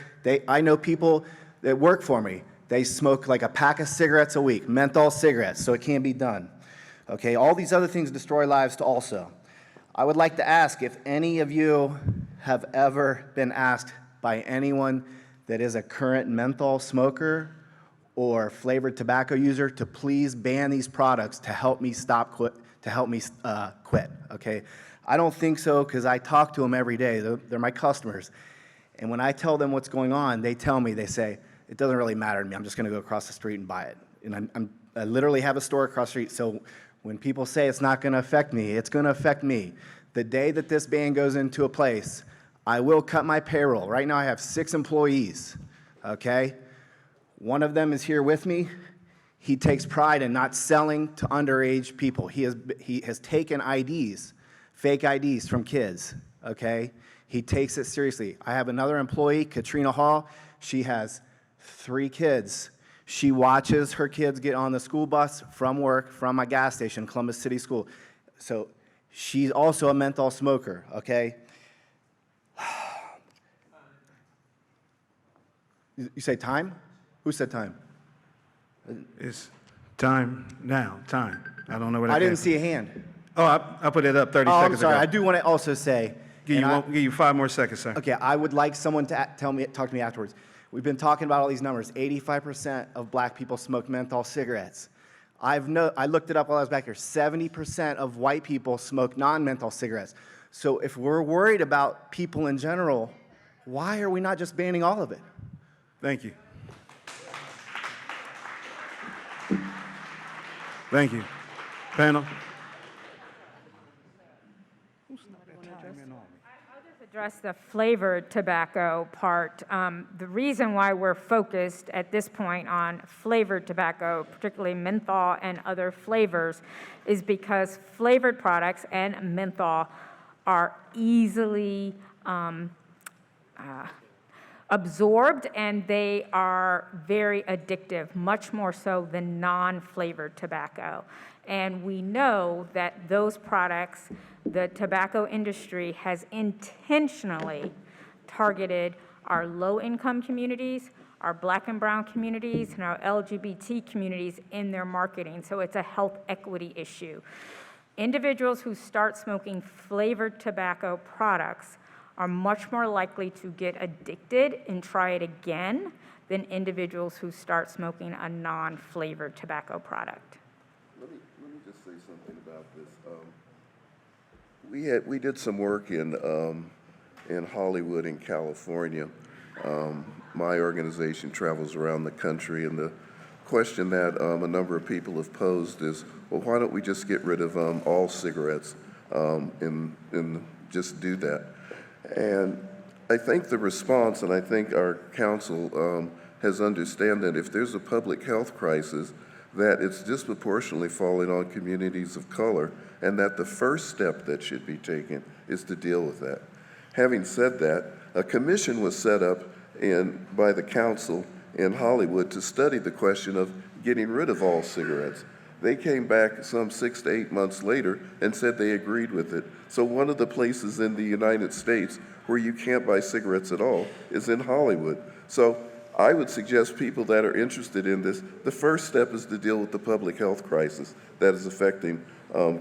S2: I know people that work for me. They smoke like a pack of cigarettes a week, menthol cigarettes, so it can be done. Okay, all these other things destroy lives also. I would like to ask if any of you have ever been asked by anyone that is a current menthol smoker or flavored tobacco user to please ban these products to help me quit, okay? I don't think so, because I talk to them every day. They're my customers. And when I tell them what's going on, they tell me, they say, it doesn't really matter to me. I'm just gonna go across the street and buy it. And I literally have a store across the street, so when people say it's not gonna affect me, it's gonna affect me. The day that this ban goes into a place, I will cut my payroll. Right now I have 6 employees, okay? One of them is here with me. He takes pride in not selling to underage people. He has taken IDs, fake IDs from kids, okay? He takes it seriously. I have another employee, Katrina Hall. She has 3 kids. She watches her kids get on the school bus from work, from my gas station, Columbus City School. So she's also a menthol smoker, okay? You say time? Who said time?
S1: It's time now, time. I don't know what
S2: I didn't see a hand.
S1: Oh, I put it up 30
S2: Oh,
S1: seconds
S2: I'm sorry.
S1: ago.
S2: I do want to also say.
S1: Give you 5 more seconds, sir.
S2: Okay, I would like someone to talk to me afterwards. We've been talking about all these numbers. 85% of Black people smoke menthol cigarettes. I looked it up while I was back here. 70% of white people smoke non-menthol cigarettes. So if we're worried about people in general, why are we not just banning all of it?
S1: Thank you. Thank you. Panel?
S4: Address the flavored tobacco part. The reason why we're focused at this point on flavored tobacco, particularly menthol and other flavors, is because flavored products and menthol are easily absorbed, and they are very addictive, much more so than non-flavored tobacco. And we know that those products, the tobacco industry has intentionally targeted our low-income communities, our Black and brown communities, and our LGBT communities in their marketing. So it's a health equity issue. Individuals who start smoking flavored tobacco products are much more likely to get addicted and try it again than individuals who start smoking a non-flavored tobacco product.
S8: Let me just say something about this. We did some work in Hollywood, in California. My organization travels around the country, and the question that a number of people have posed is, well, why don't we just get rid of all cigarettes and just do that? And I think the response, and I think our council has understand that if there's a public health crisis, that it's disproportionately falling on communities of color, and that the first step that should be taken is to deal with that. Having said that, a commission was set up by the council in Hollywood to study the question of getting rid of all cigarettes. They came back some 6 to 8 months later and said they agreed with it. So one of the places in the United States where you can't buy cigarettes at all is in Hollywood. So I would suggest people that are interested in this, the first step is to deal with the public health crisis that is affecting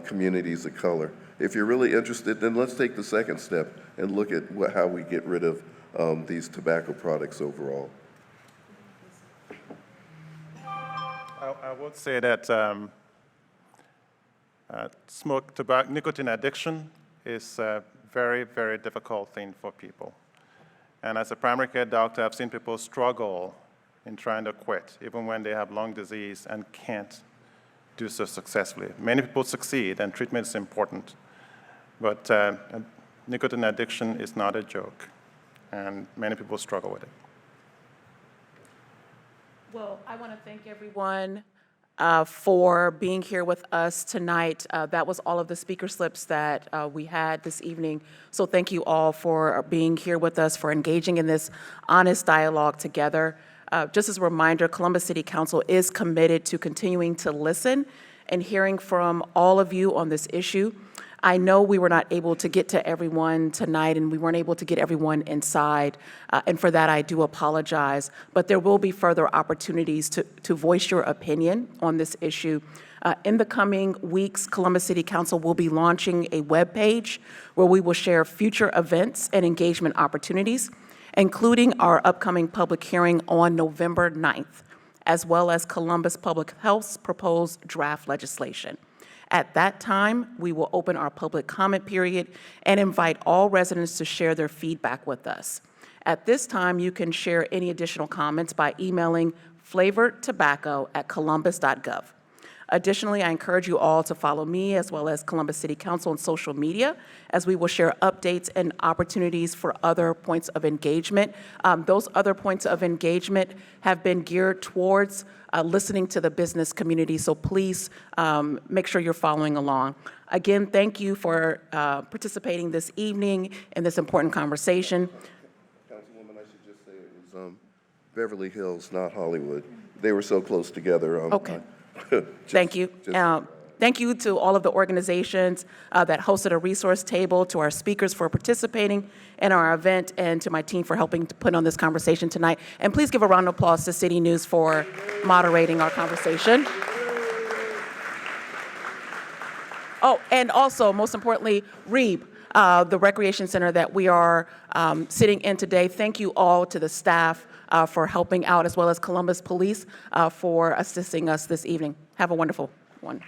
S8: communities of color. If you're really interested, then let's take the second step and look at how we get rid of these tobacco products overall.
S6: I would say that nicotine addiction is a very, very difficult thing for people. And as a primary care doctor, I've seen people struggle in trying to quit, even when they have lung disease and can't do so successfully. Many people succeed, and treatment is important. But nicotine addiction is not a joke, and many people struggle with it.
S3: Well, I want to thank everyone for being here with us tonight. That was all of the speaker slips that we had this evening. So thank you all for being here with us, for engaging in this honest dialogue together. Just as a reminder, Columbus City Council is committed to continuing to listen and hearing from all of you on this issue. I know we were not able to get to everyone tonight, and we weren't able to get everyone inside, and for that I do apologize. But there will be further opportunities to voice your opinion on this issue. In the coming weeks, Columbus City Council will be launching a webpage where we will share future events and engagement opportunities, including our upcoming public hearing on November 9th, as well as Columbus Public Health's proposed draft legislation. At that time, we will open our public comment period and invite all residents to share their feedback with us. At this time, you can share any additional comments by emailing flavoredtobacco@columbus.gov. Additionally, I encourage you all to follow me as well as Columbus City Council on social media, as we will share updates and opportunities for other points of engagement. Those other points of engagement have been geared towards listening to the business community, so please make sure you're following along. Again, thank you for participating this evening in this important conversation.
S8: Councilwoman, I should just say it was Beverly Hills, not Hollywood. They were so close together.
S3: Okay. Thank you. Thank you to all of the organizations that hosted a resource table, to our speakers for participating in our event, and to my team for helping to put on this conversation tonight. And please give a round of applause to City News for moderating our conversation. Oh, and also, most importantly, Reeb, the recreation center that we are sitting in today. Thank you all to the staff for helping out, as well as Columbus Police for assisting us this evening. Have a wonderful one.